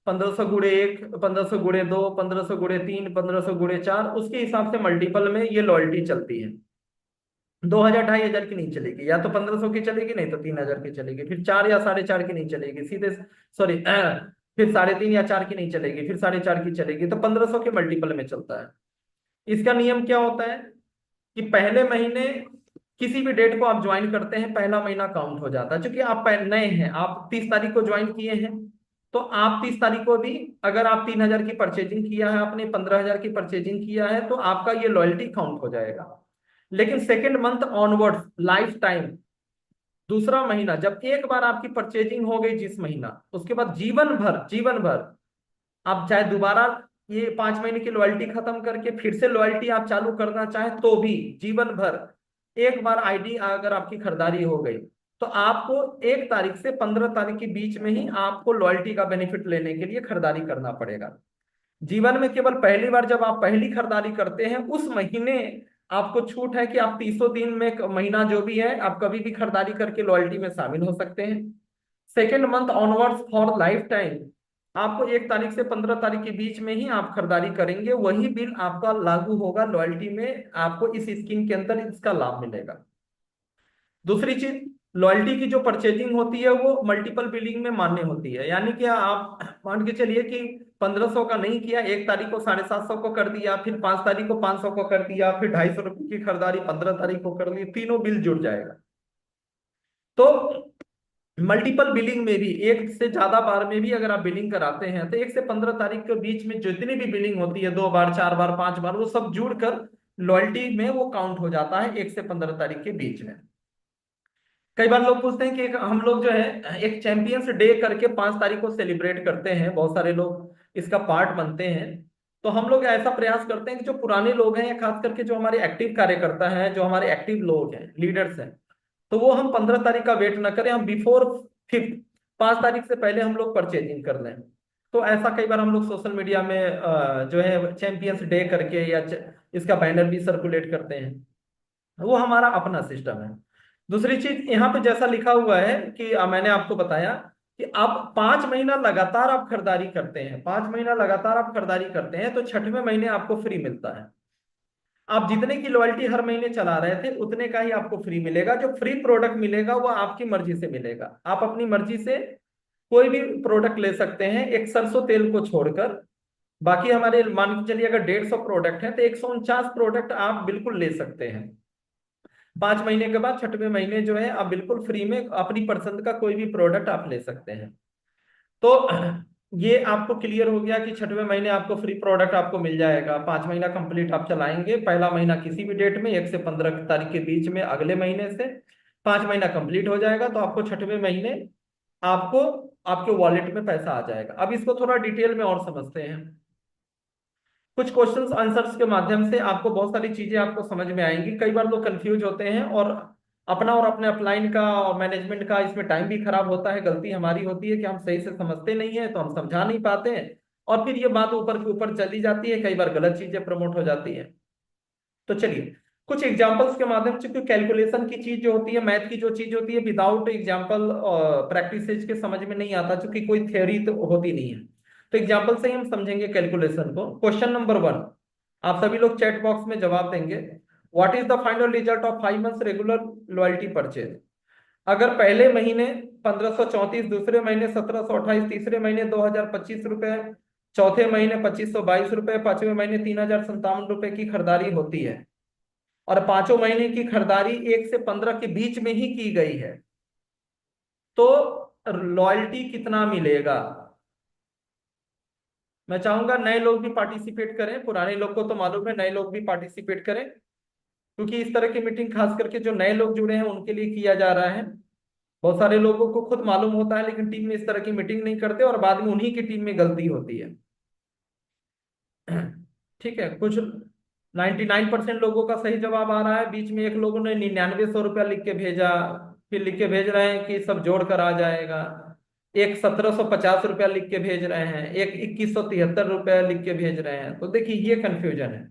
1500 × 1, 1500 × 2, 1500 × 3, 1500 × 4, उसके हिसाब से मल्टीपल में ये लॉयल्टी चलती है। 2000, 2500 की नहीं चलेगी, या तो 1500 की चलेगी, नहीं तो 3000 की चलेगी, फिर 4 या 4.5 की नहीं चलेगी सीधे, सॉरी फिर 3.5 या 4 की नहीं चलेगी, फिर 4.5 की चलेगी। तो 1500 के मल्टीपल में चलता है। इसका नियम क्या होता है कि पहले महीने किसी भी डेट को आप ज्वाइन करते हैं, पहला महीना काउंट हो जाता है। क्योंकि आप नए हैं, आप 30 तारीख को ज्वाइन किए हैं, तो आप 30 तारीख को भी अगर आप 3000 की परचेजिंग किया है, आपने 15,000 की परचेजिंग किया है, तो आपका ये लॉयल्टी काउंट हो जाएगा। लेकिन second month onwards life time, दूसरा महीना जब एक बार आपकी परचेजिंग हो गई जिस महीना, उसके बाद जीवन भर, जीवन भर आप चाहे दोबारा ये 5 महीने की लॉयल्टी खत्म करके फिर से लॉयल्टी आप चालू करना चाहें तो भी जीवन भर, एक बार आईडी अगर आपकी खरीदारी हो गई तो आपको 1 तारीख से 15 तारीख के बीच में ही आपको लॉयल्टी का बेनिफिट लेने के लिए खरीदारी करना पड़ेगा। जीवन में केवल पहली बार जब आप पहली खरीदारी करते हैं उस महीने आपको छूट है कि आप 30 दिन में महीना जो भी है आप कभी भी खरीदारी करके लॉयल्टी में शामिल हो सकते हैं। Second month onwards for life time, आपको 1 तारीख से 15 तारीख के बीच में ही आप खरीदारी करेंगे, वही बिल आपका लागू होगा लॉयल्टी में, आपको इस स्कीम के अंदर इसका लाभ मिलेगा। दूसरी चीज, लॉयल्टी की जो परचेजिंग होती है वो मल्टीपल बिलिंग में मान्य होती है। यानी कि आप मान के चलिए कि 1500 का नहीं किया, 1 तारीख को 750 को कर दिया, फिर 5 तारीख को 500 को कर दिया, फिर 250 रुपये की खरीदारी 15 तारीख को कर ली, तीनों बिल जुड़ जाएगा। तो मल्टीपल बिलिंग में भी, एक से ज्यादा बार में भी अगर आप बिलिंग कराते हैं तो 1 से 15 तारीख के बीच में जितनी भी बिलिंग होती है, 2 बार, 4 बार, 5 बार, वो सब जुड़कर लॉयल्टी में वो काउंट हो जाता है 1 से 15 तारीख के बीच में। कई बार लोग पूछते हैं कि हम लोग जो है एक चैंपियंस डे करके 5 तारीख को सेलिब्रेट करते हैं, बहुत सारे लोग इसका पार्ट बनते हैं। तो हम लोग ऐसा प्रयास करते हैं कि जो पुराने लोग हैं या खास करके जो हमारे एक्टिव कार्यकर्ता हैं, जो हमारे एक्टिव लोग हैं, लीडर्स हैं, तो वो हम 15 तारीख का वेट ना करें, हम बिफोर 5th, 5 तारीख से पहले हम लोग परचेजिंग कर लें। तो ऐसा कई बार हम लोग सोशल मीडिया में जो है चैंपियंस डे करके या इसका बैनर भी सर्कुलेट करते हैं, वो हमारा अपना सिस्टम है। दूसरी चीज यहाँ पे जैसा लिखा हुआ है कि मैंने आपको बताया कि आप 5 महीना लगातार आप खरीदारी करते हैं, 5 महीना लगातार आप खरीदारी करते हैं तो 6वें महीने आपको फ्री मिलता है। आप जितने की लॉयल्टी हर महीने चला रहे थे उतने का ही आपको फ्री मिलेगा। जो फ्री प्रोडक्ट मिलेगा वो आपकी मर्जी से मिलेगा, आप अपनी मर्जी से कोई भी प्रोडक्ट ले सकते हैं, एक सरसों तेल को छोड़कर। बाकी हमारे मान के चलिए अगर 150 प्रोडक्ट है तो 149 प्रोडक्ट आप बिल्कुल ले सकते हैं। 5 महीने के बाद 6वें महीने जो है आप बिल्कुल फ्री में अपनी पसंद का कोई भी प्रोडक्ट आप ले सकते हैं। तो ये आपको क्लियर हो गया कि 6वें महीने आपको फ्री प्रोडक्ट आपको मिल जाएगा। 5 महीना कंप्लीट आप चलाएंगे, पहला महीना किसी भी डेट में 1 से 15 तारीख के बीच में अगले महीने से 5 महीना कंप्लीट हो जाएगा तो आपको 6वें महीने आपको आपके वॉलेट में पैसा आ जाएगा। अब इसको थोड़ा डिटेल में और समझते हैं। कुछ क्वेश्चंस आंसर्स के माध्यम से आपको बहुत सारी चीजें आपको समझ में आएंगी। कई बार लोग कंफ्यूज होते हैं और अपना और अपने अपलाइन का और मैनेजमेंट का इसमें टाइम भी खराब होता है। गलती हमारी होती है कि हम सही से समझते नहीं है, तो हम समझा नहीं पाते हैं, और फिर ये बात ऊपर के ऊपर चली जाती है, कई बार गलत चीजें प्रमोट हो जाती है। तो चलिए कुछ एग्जांपल्स के माध्यम से, क्योंकि कैलकुलेशन की चीज जो होती है, मैथ की जो चीज होती है, विदाउट एग्जांपल प्रैक्टिसेज के समझ में नहीं आता, क्योंकि कोई थ्योरी तो होती नहीं है। तो एग्जांपल से ही हम समझेंगे कैलकुलेशन को। क्वेश्चन नंबर 1, आप सभी लोग चैट बॉक्स में जवाब देंगे। What is the final result of 5 months regular loyalty purchase? अगर पहले महीने 1534, दूसरे महीने 1728, तीसरे महीने 2025 रुपए, चौथे महीने 2522 रुपए, पांचवें महीने 3057 रुपए की खरीदारी होती है, और पांचों महीने की खरीदारी 1 से 15 के बीच में ही की गई है, तो लॉयल्टी कितना मिलेगा? मैं चाहूंगा नए लोग भी पार्टिसिपेट करें, पुराने लोग को तो मालूम है, नए लोग भी पार्टिसिपेट करें, क्योंकि इस तरह की मीटिंग खास करके जो नए लोग जुड़े हैं उनके लिए किया जा रहा है। बहुत सारे लोगों को खुद मालूम होता है, लेकिन टीम में इस तरह की मीटिंग नहीं करते, और बाद में उन्हीं की टीम में गलती होती है। ठीक है, कुछ 99% लोगों का सही जवाब आ रहा है, बीच में एक लोगों ने 9900 रुपया लिख के भेजा, फिर लिख के भेज रहे हैं कि सब जोड़ कर आ जाएगा। एक 1750 रुपया लिख के भेज रहे हैं, एक 2173 रुपया लिख के भेज रहे हैं। तो देखिए ये कंफ्यूजन है,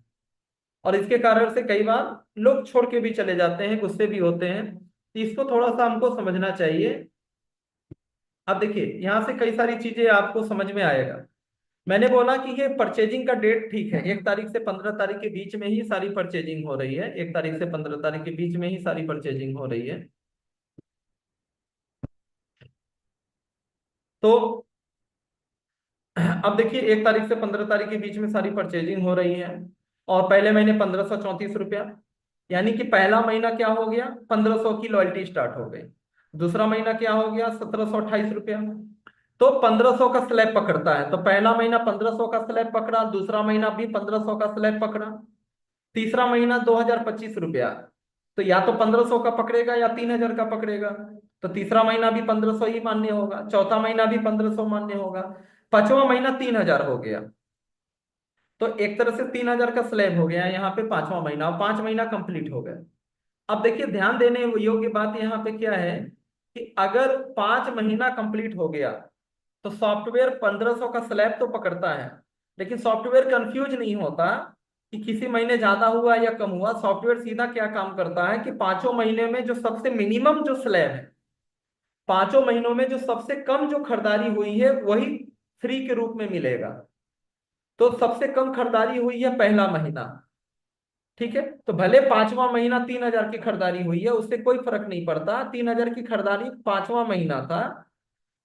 और इसके कारण से कई बार लोग छोड़ के भी चले जाते हैं, गुस्से भी होते हैं। तो इसको थोड़ा सा हमको समझना चाहिए। अब देखिए यहाँ से कई सारी चीजें आपको समझ में आएगा। मैंने बोला कि ये परचेजिंग का डेट ठीक है, 1 तारीख से 15 तारीख के बीच में ही सारी परचेजिंग हो रही है, 1 तारीख से 15 तारीख के बीच में ही सारी परचेजिंग हो रही है। तो अब देखिए 1 तारीख से 15 तारीख के बीच में सारी परचेजिंग हो रही है, और पहले महीने 1534 रुपया, यानी कि पहला महीना क्या हो गया, 1500 की लॉयल्टी स्टार्ट हो गई। दूसरा महीना क्या हो गया, 1728 रुपया। तो 1500 का स्लैब पकड़ता है, तो पहला महीना 1500 का स्लैब पकड़ा, दूसरा महीना भी 1500 का स्लैब पकड़ा, तीसरा महीना 2025 रुपया। तो या तो 1500 का पकड़ेगा या 3000 का पकड़ेगा, तो तीसरा महीना भी 1500 ही मान्य होगा, चौथा महीना भी 1500 मान्य होगा, पांचवा महीना 3000 हो गया। तो एक तरह से 3000 का स्लैब हो गया यहाँ पे पांचवा महीना, और 5 महीना कंप्लीट हो गया। अब देखिए ध्यान देने योग्य बात यहाँ पे क्या है, कि अगर 5 महीना कंप्लीट हो गया तो सॉफ्टवेयर 1500 का स्लैब तो पकड़ता है, लेकिन सॉफ्टवेयर कंफ्यूज नहीं होता कि किसी महीने ज्यादा हुआ या कम हुआ। सॉफ्टवेयर सीधा क्या काम करता है कि पांचों महीने में जो सबसे मिनिमम जो स्लैब है, पांचों महीनों में जो सबसे कम जो खरीदारी हुई है वही फ्री के रूप में मिलेगा। तो सबसे कम खरीदारी हुई है पहला महीना, ठीक है, तो भले पांचवा महीना 3000 की खरीदारी हुई है, उससे कोई फर्क नहीं पड़ता, 3000 की खरीदारी पांचवा महीना था।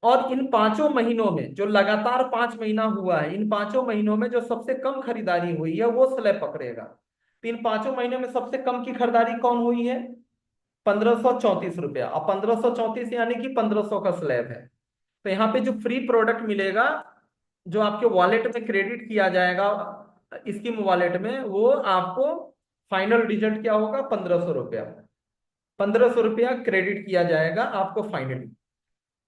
और इन पांचों महीनों में जो लगातार 5 महीना हुआ है, इन पांचों महीनों में जो सबसे कम खरीदारी हुई है वो स्लैब पकड़ेगा। तो इन पांचों महीने में सबसे कम की खरीदारी कौन हुई है, 1534 रुपया। अब 1534 यानी कि 1500 का स्लैब है। तो यहाँ पे जो फ्री प्रोडक्ट मिलेगा, जो आपके वॉलेट में क्रेडिट किया जाएगा स्कीम वॉलेट में, वो आपको फाइनल रिजल्ट क्या होगा, 1500 रुपया। 1500 रुपया क्रेडिट किया जाएगा आपको फाइनली।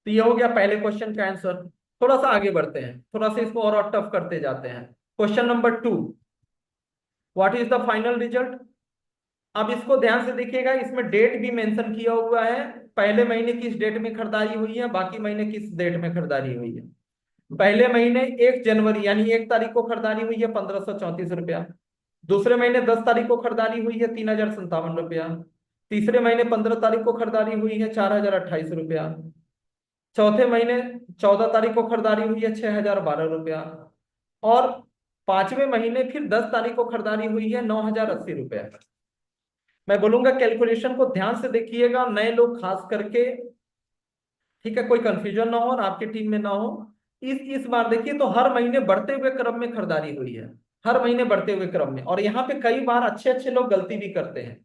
तो ये हो गया पहले क्वेश्चन का आंसर। थोड़ा सा आगे बढ़ते हैं, थोड़ा सा इसको और टफ करते जाते हैं। Question number 2, what is the final result? अब इसको ध्यान से देखिएगा, इसमें डेट भी मेंशन किया हुआ है, पहले महीने किस डेट में खरीदारी हुई है, बाकी महीने किस डेट में खरीदारी हुई है। पहले महीने 1 जनवरी यानी 1 तारीख को खरीदारी हुई है 1534 रुपया, दूसरे महीने 10 तारीख को खरीदारी हुई है 3057 रुपया, तीसरे महीने 15 तारीख को खरीदारी हुई है 4028 रुपया, चौथे महीने 14 तारीख को खरीदारी हुई है 6012 रुपया, और पांचवें महीने फिर 10 तारीख को खरीदारी हुई है 9080 रुपया। मैं बोलूंगा कैलकुलेशन को ध्यान से देखिएगा, नए लोग खास करके, ठीक है, कोई कंफ्यूजन ना हो और आपकी टीम में ना हो। इस बार देखिए तो हर महीने बढ़ते हुए क्रम में खरीदारी हुई है, हर महीने बढ़ते हुए क्रम में, और यहाँ पे कई बार अच्छे अच्छे लोग गलती भी करते हैं।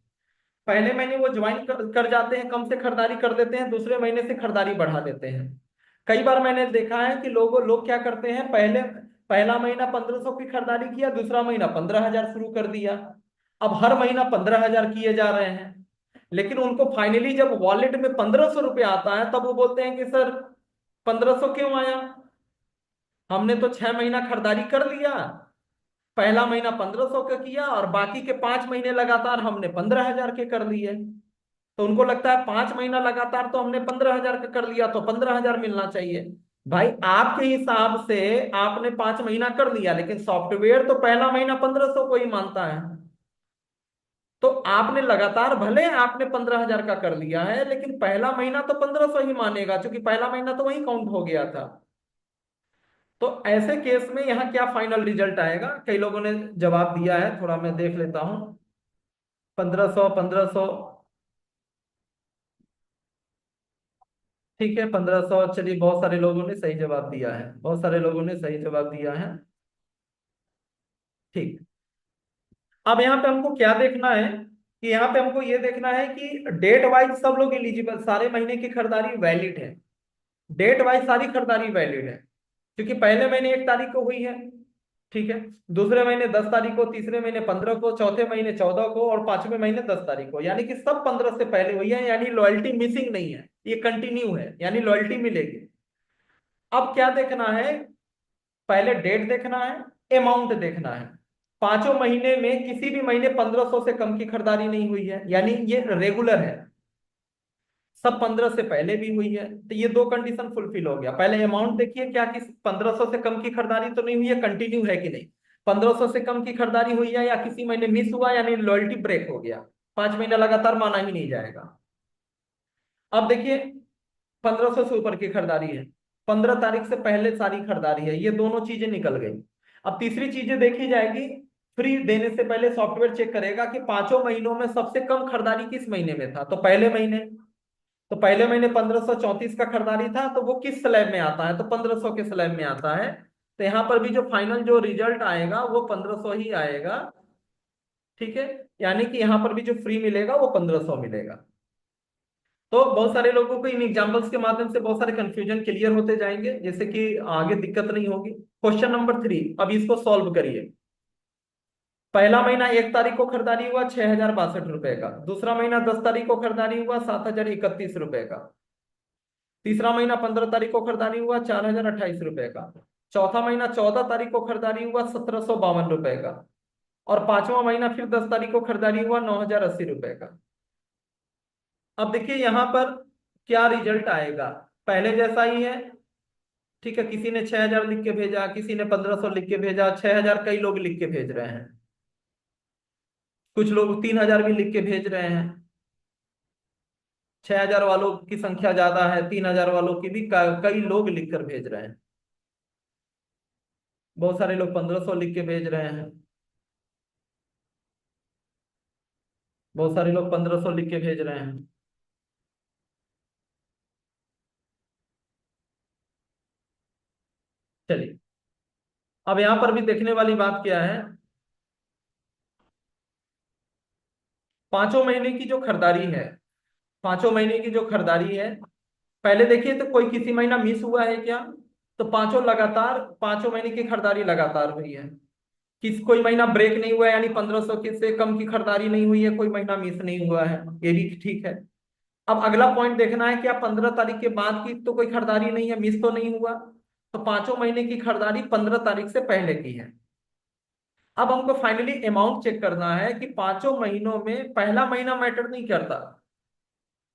पहले महीने वो ज्वाइन कर जाते हैं, कम से खरीदारी कर देते हैं, दूसरे महीने से खरीदारी बढ़ा देते हैं। कई बार मैंने देखा है कि लोग क्या करते हैं, पहला महीना 1500 की खरीदारी किया, दूसरा महीना 15,000 शुरू कर दिया, अब हर महीना 15,000 किए जा रहे हैं। लेकिन उनको फाइनली जब वॉलेट में 1500 रुपया आता है, तब वो बोलते हैं कि सर 1500 क्यों आया, हमने तो 6 महीना खरीदारी कर लिया, पहला महीना 1500 का किया और बाकी के 5 महीने लगातार हमने 15,000 के कर लिए। तो उनको लगता है 5 महीना लगातार तो हमने 15,000 का कर लिया, तो 15,000 मिलना चाहिए। भाई आपके हिसाब से आपने 5 महीना कर लिया, लेकिन सॉफ्टवेयर तो पहला महीना 1500 को ही मानता है। तो आपने लगातार, भले आपने 15,000 का कर लिया है, लेकिन पहला महीना तो 1500 ही मानेगा, क्योंकि पहला महीना तो वही काउंट हो गया था। तो ऐसे केस में यहाँ क्या फाइनल रिजल्ट आएगा? कई लोगों ने जवाब दिया है, थोड़ा मैं देख लेता हूं। 1500, 1500, ठीक है 1500। चलिए, बहुत सारे लोगों ने सही जवाब दिया है, बहुत सारे लोगों ने सही जवाब दिया है। ठीक। अब यहाँ पे हमको क्या देखना है कि यहाँ पे हमको ये देखना है कि डेट वाइज सब लोग एलिजिबल, सारे महीने की खरीदारी वैलिड है। डेट वाइज सारी खरीदारी वैलिड है, क्योंकि पहले महीने 1 तारीख को हुई है, ठीक है, दूसरे महीने 10 तारीख को, तीसरे महीने 15 को, चौथे महीने 14 को, और पांचवें महीने 10 तारीख को, यानी कि सब 15 से पहले हुई है, यानी लॉयल्टी मिसिंग नहीं है, ये कंटिन्यू है, यानी लॉयल्टी मिलेगी। अब क्या देखना है? पहले डेट देखना है, अमाउंट देखना है। पांचों महीने में किसी भी महीने 1500 से कम की खरीदारी नहीं हुई है, यानी ये रेगुलर है। सब 15 से पहले भी हुई है, तो ये दो कंडीशन फुलफिल हो गया। पहले अमाउंट देखिए, क्या कि 1500 से कम की खरीदारी तो नहीं हुई है, कंटिन्यू है कि नहीं। 1500 से कम की खरीदारी हुई है या किसी महीने मिस हुआ, यानी लॉयल्टी ब्रेक हो गया, 5 महीना लगातार माना ही नहीं जाएगा। अब देखिए, 1500 से ऊपर की खरीदारी है, 15 तारीख से पहले सारी खरीदारी है, ये दोनों चीजें निकल गई। अब तीसरी चीजें देखी जाएगी। फ्री देने से पहले सॉफ्टवेयर चेक करेगा कि पांचों महीनों में सबसे कम खरीदारी किस महीने में था, तो पहले महीने। तो पहले महीने 1534 का खरीदारी था, तो वो किस स्लैब में आता है? तो 1500 के स्लैब में आता है। तो यहाँ पर भी जो फाइनल जो रिजल्ट आएगा वो 1500 ही आएगा, ठीक है। यानी कि यहाँ पर भी जो फ्री मिलेगा वो 1500 मिलेगा। तो बहुत सारे लोगों को इन एग्जांपल्स के माध्यम से बहुत सारे कंफ्यूजन क्लियर होते जाएंगे, जैसे कि आगे दिक्कत नहीं होगी। क्वेश्चन नंबर 3, अब इसको सॉल्व करिए। पहला महीना 1 तारीख को खरीदारी हुआ 6,062 रुपए का, दूसरा महीना 10 तारीख को खरीदारी हुआ 7,031 रुपए का, तीसरा महीना 15 तारीख को खरीदारी हुआ 4,028 रुपए का, चौथा महीना 14 तारीख को खरीदारी हुआ 1,752 रुपए का, और पांचवा महीना फिर 10 तारीख को खरीदारी हुआ 9,080 रुपए का। अब देखिए यहाँ पर क्या रिजल्ट आएगा, पहले जैसा ही है, ठीक है। किसी ने 6,000 लिख के भेजा, किसी ने 1500 लिख के भेजा, 6,000 कई लोग लिख के भेज रहे हैं, कुछ लोग 3,000 भी लिख के भेज रहे हैं। 6,000 वालों की संख्या ज्यादा है, 3,000 वालों की भी कई लोग लिख कर भेज रहे हैं। बहुत सारे लोग 1500 लिख के भेज रहे हैं, बहुत सारे लोग 1500 लिख के भेज रहे हैं। चलिए, अब यहां पर भी देखने वाली बात क्या है, पांचों महीने की जो खरीदारी है, पांचों महीने की जो खरीदारी है, पहले देखिए तो कोई किसी महीना मिस हुआ है क्या? तो पांचों लगातार, 5 महीने की खरीदारी लगातार हुई है। कोई महीना ब्रेक नहीं हुआ है, यानी 1500 के से कम की खरीदारी नहीं हुई है, कोई महीना मिस नहीं हुआ है, ये भी ठीक है। अब अगला पॉइंट देखना है, क्या 15 तारीख के बाद की तो कोई खरीदारी नहीं है, मिस तो नहीं हुआ। तो पांचों महीने की खरीदारी 15 तारीख से पहले की है। अब हमको फाइनली अमाउंट चेक करना है कि पांचों महीनों में पहला महीना मैटर नहीं करता।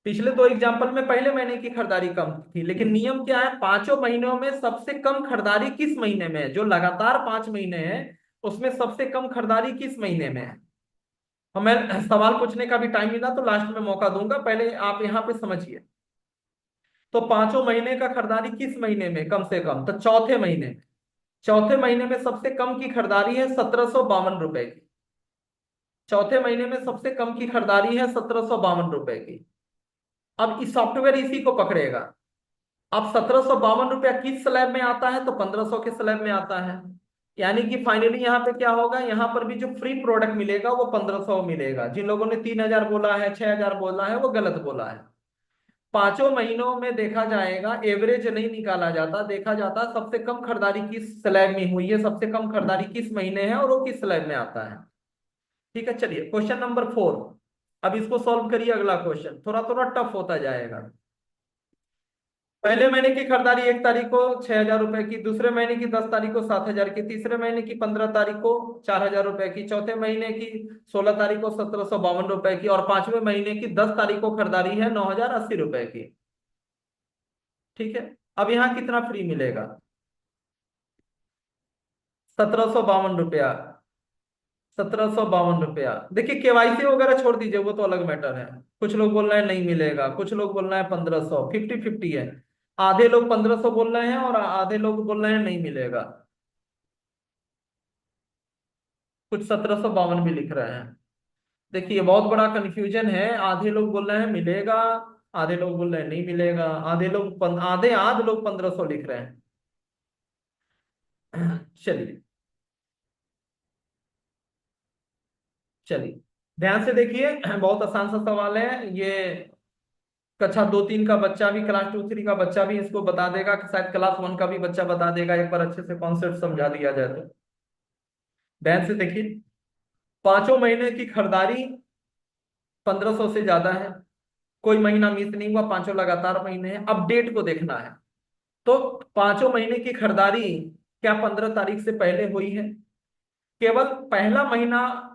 पिछले दो एग्जाम्पल में पहले महीने की खरीदारी कम थी, लेकिन नियम क्या है, पांचों महीनों में सबसे कम खरीदारी किस महीने में है? जो लगातार 5 महीने हैं उसमें सबसे कम खरीदारी किस महीने में है? हमें सवाल पूछने का भी टाइम मिला तो लास्ट में मौका दूंगा, पहले आप यहाँ पे समझिए। तो पांचों महीने का खरीदारी किस महीने में कम से कम? तो चौथे महीने में। चौथे महीने में सबसे कम की खरीदारी है 1,752 की। चौथे महीने में सबसे कम की खरीदारी है 1,752 की। अब इस सॉफ्टवेयर इसी को पकड़ेगा। अब 1,752 रुपया किस स्लैब में आता है? तो 1500 के स्लैब में आता है। यानी कि फाइनली यहाँ पे क्या होगा, यहाँ पर भी जो फ्री प्रोडक्ट मिलेगा वो 1500 मिलेगा। जिन लोगों ने 3,000 बोला है, 6,000 बोला है, वो गलत बोला है। पांचों महीनों में देखा जाएगा, एवरेज नहीं निकाला जाता, देखा जाता सबसे कम खरीदारी किस स्लैब में हुई है, सबसे कम खरीदारी किस महीने है, और वो किस स्लैब में आता है। ठीक है, चलिए क्वेश्चन नंबर 4, अब इसको सॉल्व करिए। अगला क्वेश्चन थोड़ा थोड़ा टफ होता जाएगा। पहले महीने की खरीदारी 1 तारीख को 6,000 रुपए की, दूसरे महीने की 10 तारीख को 7,000 की, तीसरे महीने की 15 तारीख को 4,000 रुपए की, चौथे महीने की 16 तारीख को 1,752 रुपए की, और पांचवें महीने की 10 तारीख को खरीदारी है 9,080 रुपए की। ठीक है। अब यहाँ कितना फ्री मिलेगा? 1,752 रुपया। 1,752 रुपया। देखिए केवाईसी वगैरह छोड़ दीजिए, वो तो अलग मैटर है। कुछ लोग बोल रहे हैं नहीं मिलेगा, कुछ लोग बोल रहे हैं 1,500, 50-50 है। आधे लोग 1,500 बोल रहे हैं और आधे लोग बोल रहे हैं नहीं मिलेगा। कुछ 1,752 भी लिख रहे हैं। देखिए बहुत बड़ा कंफ्यूजन है। आधे लोग बोल रहे हैं मिलेगा, आधे लोग बोल रहे हैं नहीं मिलेगा, आधे लोग 1,500 लिख रहे हैं। चलिए चलिए, ध्यान से देखिए। बहुत आसान सा सवाल है ये। कक्षा 2-3 का बच्चा भी, क्लास 2-3 का बच्चा भी इसको बता देगा, कि शायद क्लास 1 का भी बच्चा बता देगा, एक बार अच्छे से कॉन्सेप्ट समझा दिया जाए तो। ध्यान से देखिए, पांचों महीने की खरीदारी 1,500 से ज्यादा है। कोई महीना मिस नहीं हुआ, पांचों लगातार महीने हैं। अब डेट को देखना है। तो पांचों महीने की खरीदारी क्या 15 तारीख से पहले हुई है? केवल पहला महीना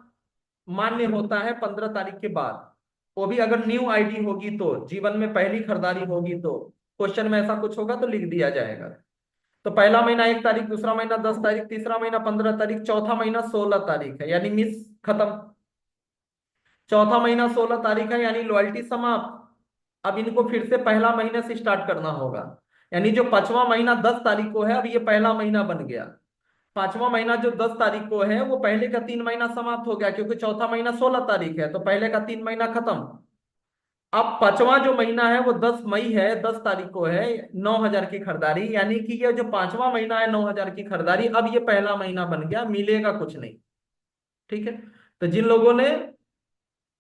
मान्य होता है 15 तारीख के बाद। वो भी अगर न्यू आईडी होगी तो, जीवन में पहली खरीदारी होगी तो। क्वेश्चन में ऐसा कुछ होगा तो लिख दिया जाएगा। तो पहला महीना 1 तारीख, दूसरा महीना 10 तारीख, तीसरा महीना 15 तारीख, चौथा महीना 16 तारीख है, यानी मिस खत्म। चौथा महीना 16 तारीख है, यानी लॉयल्टी समाप्त। अब इनको फिर से पहला महीने से स्टार्ट करना होगा। यानी जो पांचवा महीना 10 तारीख को है, अब ये पहला महीना बन गया। पांचवा महीना जो 10 तारीख को है, वो पहले का 3 महीना समाप्त हो गया, क्योंकि चौथा महीना 16 तारीख है, तो पहले का 3 महीना खत्म। अब पांचवा जो महीना है वो 10 मई है, 10 तारीख को है। 9,000 की खरीदारी, यानी कि ये जो पांचवा महीना है 9,000 की खरीदारी, अब ये पहला महीना बन गया, मिलेगा कुछ नहीं। ठीक है। तो जिन लोगों ने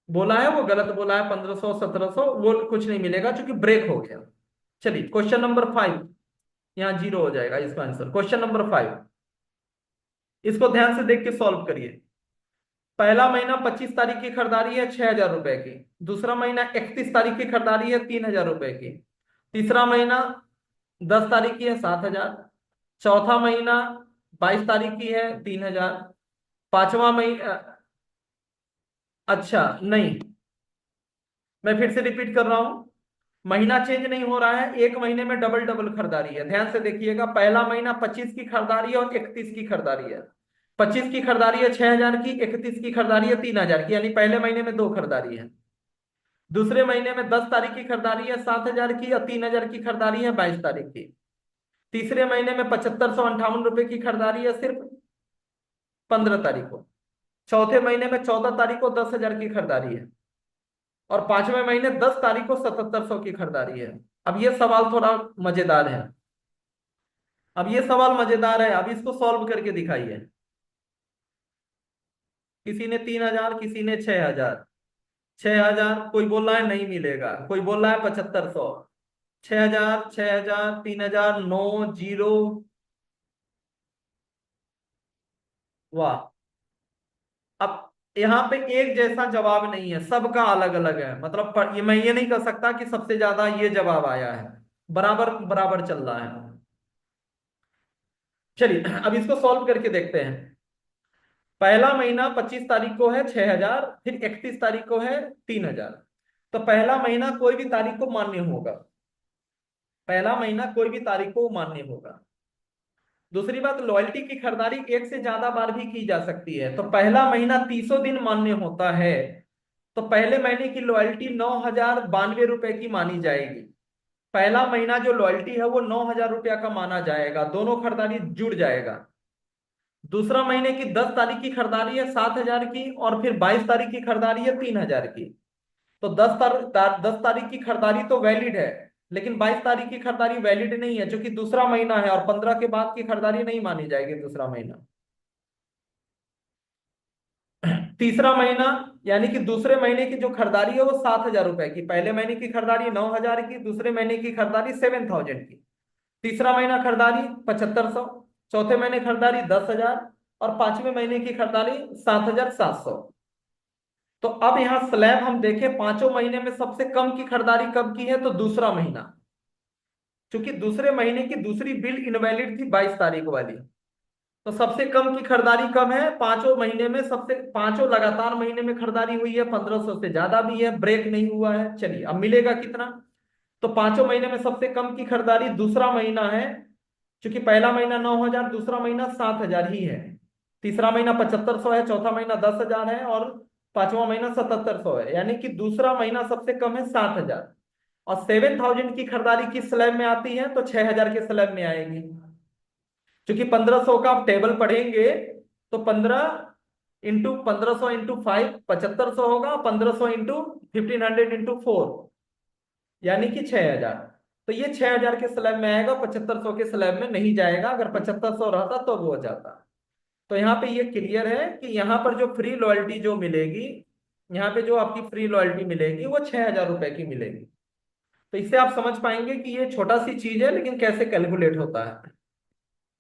बोला है वो गलत बोला है, 1,500 1,700 वो कुछ नहीं मिलेगा, क्योंकि ब्रेक हो गया। चलिए क्वेश्चन नंबर 5, यहाँ 0 हो जाएगा इसका आंसर। क्वेश्चन नंबर 5, इसको ध्यान से देख के सॉल्व करिए। पहला महीना 25 तारीख की खरीदारी है 6,000 रुपए की, दूसरा महीना 31 तारीख की खरीदारी है 3,000 रुपए की, तीसरा महीना 10 तारीख की है 7,000, चौथा महीना 22 तारीख की है 3,000, पांचवा महीना, अच्छा नहीं, मैं फिर से रिपीट कर रहा हूं। महीना चेंज नहीं हो रहा है, एक महीने में डबल डबल खरीदारी है। ध्यान से देखिएगा, पहला महीना 25 की खरीदारी है और 31 की खरीदारी है। 25 की खरीदारी है 6,000 की, 31 की खरीदारी है 3,000 की, यानी पहले महीने में दो खरीदारी है। दूसरे महीने में 10 तारीख की खरीदारी है 7,000 की, और 3,000 की खरीदारी है 22 तारीख की। तीसरे महीने में 7,558 रुपए की खरीदारी है सिर्फ 15 तारीख को। चौथे महीने में 14 तारीख को 10,000 की खरीदारी है, और पांचवें महीने 10 तारीख को 7,700 की खरीदारी है। अब ये सवाल थोड़ा मजेदार है। अब ये सवाल मजेदार है, अब इसको सॉल्व करके दिखाइए। किसी ने 3,000, किसी ने 6,000। 6,000 कोई बोल रहा है नहीं मिलेगा, कोई बोल रहा है 7,500। 6,000, 6,000, 3,000, 9, 0। वाह। अब यहाँ पे एक जैसा जवाब नहीं है, सबका अलग अलग है। मतलब ये मैं ये नहीं कर सकता कि सबसे ज्यादा ये जवाब आया है। बराबर बराबर चल रहा है। चलिए अब इसको सॉल्व करके देखते हैं। पहला महीना 25 तारीख को है 6,000, फिर 31 तारीख को है 3,000। तो पहला महीना कोई भी तारीख को मान्य होगा। पहला महीना कोई भी तारीख को मान्य होगा। दूसरी बात, लॉयल्टी की खरीदारी एक से ज्यादा बार भी की जा सकती है। तो पहला महीना 30 दिन मान्य होता है, तो पहले महीने की लॉयल्टी 9,092 रुपए की मानी जाएगी। पहला महीना जो लॉयल्टी है वो 9,000 रुपया का माना जाएगा, दोनों खरीदारी जुड़ जाएगा। दूसरा महीने की 10 तारीख की खरीदारी है 7,000 की, और फिर 22 तारीख की खरीदारी है 3,000 की। तो 10 तारीख की खरीदारी तो वैलिड है, लेकिन 22 तारीख की खरीदारी वैलिड नहीं है, क्योंकि दूसरा महीना है, और 15 के बाद की खरीदारी नहीं मानी जाएगी दूसरा महीना। तीसरा महीना, यानी कि दूसरे महीने की जो खरीदारी है वो 7,000 रुपए की, पहले महीने की खरीदारी 9,000 की, दूसरे महीने की खरीदारी 7,000 की, तीसरा महीना खरीदारी 7,500, चौथे महीने खरीदारी 10,000, और पांचवें महीने की खरीदारी 7,700। तो अब यहां स्लैब हम देखें, पांचों महीने में सबसे कम की खरीदारी कब की है, तो दूसरा महीना। क्योंकि दूसरे महीने की दूसरी बिल इनवैलिड थी 22 तारीख वाली। तो सबसे कम की खरीदारी कब है? पांचों महीने में, सबसे पांचों लगातार महीने में खरीदारी हुई है, 1500 से ज्यादा भी है, ब्रेक नहीं हुआ है। चलिए अब मिलेगा कितना? तो पांचों महीने में सबसे कम की खरीदारी दूसरा महीना है, क्योंकि पहला महीना 9,000, दूसरा महीना 7,000 ही है, तीसरा महीना 7500 है, चौथा महीना 10,000 है, और पांचवा महीना 7700 है। यानी कि दूसरा महीना सबसे कम है 7,000। और 7,000 की खरीदारी किस स्लैब में आती है? तो 6,000 के स्लैब में आएगी। क्योंकि 1500 का आप टेबल पढ़ेंगे तो 15 इंटू 5 7500 होगा, 1500 इंटू 1500 इंटू 4 यानी कि 6,000। तो ये 6,000 के स्लैब में आएगा, 7500 के स्लैब में नहीं जाएगा। अगर 7500 रहता तो वो हो जाता। तो यहाँ पे ये क्लियर है कि यहाँ पर जो फ्री लॉयल्टी जो मिलेगी, यहाँ पे जो आपकी फ्री लॉयल्टी मिलेगी वो 6,000 रुपए की मिलेगी। तो इससे आप समझ पाएंगे कि ये छोटा सी चीज है, लेकिन कैसे कैलकुलेट होता है।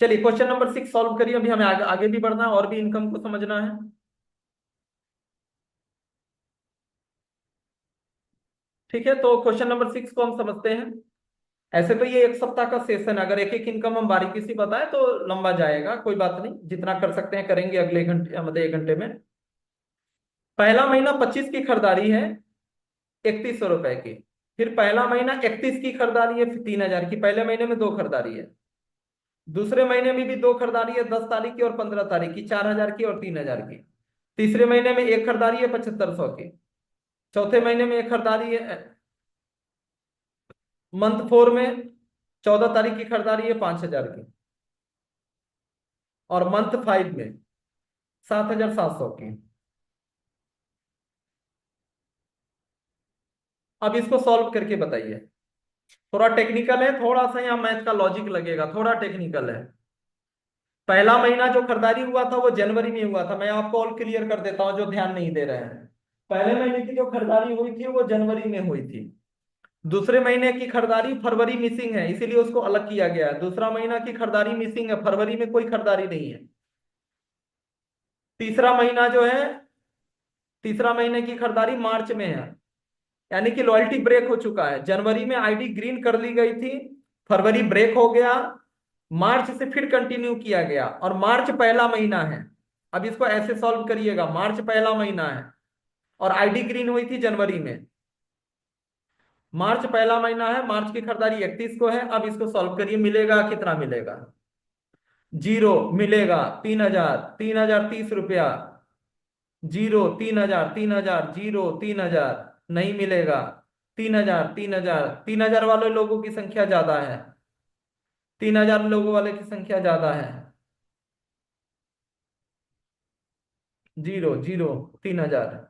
चलिए क्वेश्चन नंबर 6 सॉल्व करिए। अभी हमें आगे भी बढ़ना है और भी इनकम को समझना है। ठीक है, तो क्वेश्चन नंबर 6 को हम समझते हैं। ऐसे तो ये एक सप्ताह का सेशन है, अगर एक एक इनकम हम बारीकी से बताएं तो लंबा जाएगा। कोई बात नहीं, जितना कर सकते हैं करेंगे अगले घंटे, मतलब 1 घंटे में। पहला महीना 25 की खरीदारी है 3100 रुपए की। फिर पहला महीना 31 की खरीदारी है 3,000 की। पहले महीने में दो खरीदारी है। दूसरे महीने में भी दो खरीदारी है, 10 तारीख की और 15 तारीख की, 4,000 की और 3,000 की। तीसरे महीने में एक खरीदारी है 7500 की। चौथे महीने में एक खरीदारी है, मंथ 4 में 14 तारीख की खरीदारी है 5,000 की। और मंथ 5 में 7,700 की। अब इसको सॉल्व करके बताइए। थोड़ा टेक्निकल है, थोड़ा सा यहाँ मैथ का लॉजिक लगेगा, थोड़ा टेक्निकल है। पहला महीना जो खरीदारी हुआ था वो जनवरी में हुआ था। मैं आपको ऑल क्लियर कर देता हूँ जो ध्यान नहीं दे रहे हैं। पहले महीने की जो खरीदारी हुई थी वो जनवरी में हुई थी। दूसरे महीने की खरीदारी फरवरी मिसिंग है, इसीलिए उसको अलग किया गया है। दूसरा महीना की खरीदारी मिसिंग है, फरवरी में कोई खरीदारी नहीं है। तीसरा महीना जो है, तीसरा महीने की खरीदारी मार्च में है, यानी कि लॉयल्टी ब्रेक हो चुका है। जनवरी में आईडी ग्रीन कर ली गई थी, फरवरी ब्रेक हो गया, मार्च से फिर कंटिन्यू किया गया, और मार्च पहला महीना है। अब इसको ऐसे सॉल्व करिएगा, मार्च पहला महीना है और आईडी ग्रीन हुई थी जनवरी में। मार्च पहला महीना है, मार्च की खरीदारी 31 को है। अब इसको सॉल्व करिए, मिलेगा कितना? मिलेगा जीरो। मिलेगा 3,000, 3,030 रुपया। Zero, 3,000, 3,000, zero, 3,000। नहीं मिलेगा। 3,000, 3,000, 3,000 वाले लोगों की संख्या ज्यादा है। 3,000 लोगों वाले की संख्या ज्यादा है। Zero, zero, 3,000।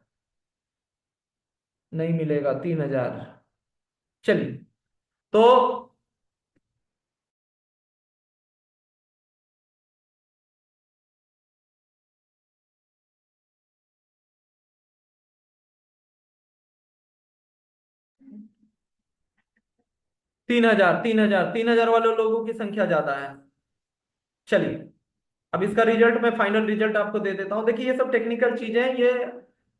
नहीं मिलेगा 3,000। चलिए, तो 3,000, 3,000, 3,000 वाले लोगों की संख्या ज्यादा है। चलिए, अब इसका रिजल्ट, मैं फाइनल रिजल्ट आपको दे देता हूं। देखिए ये सब टेक्निकल चीजें हैं, ये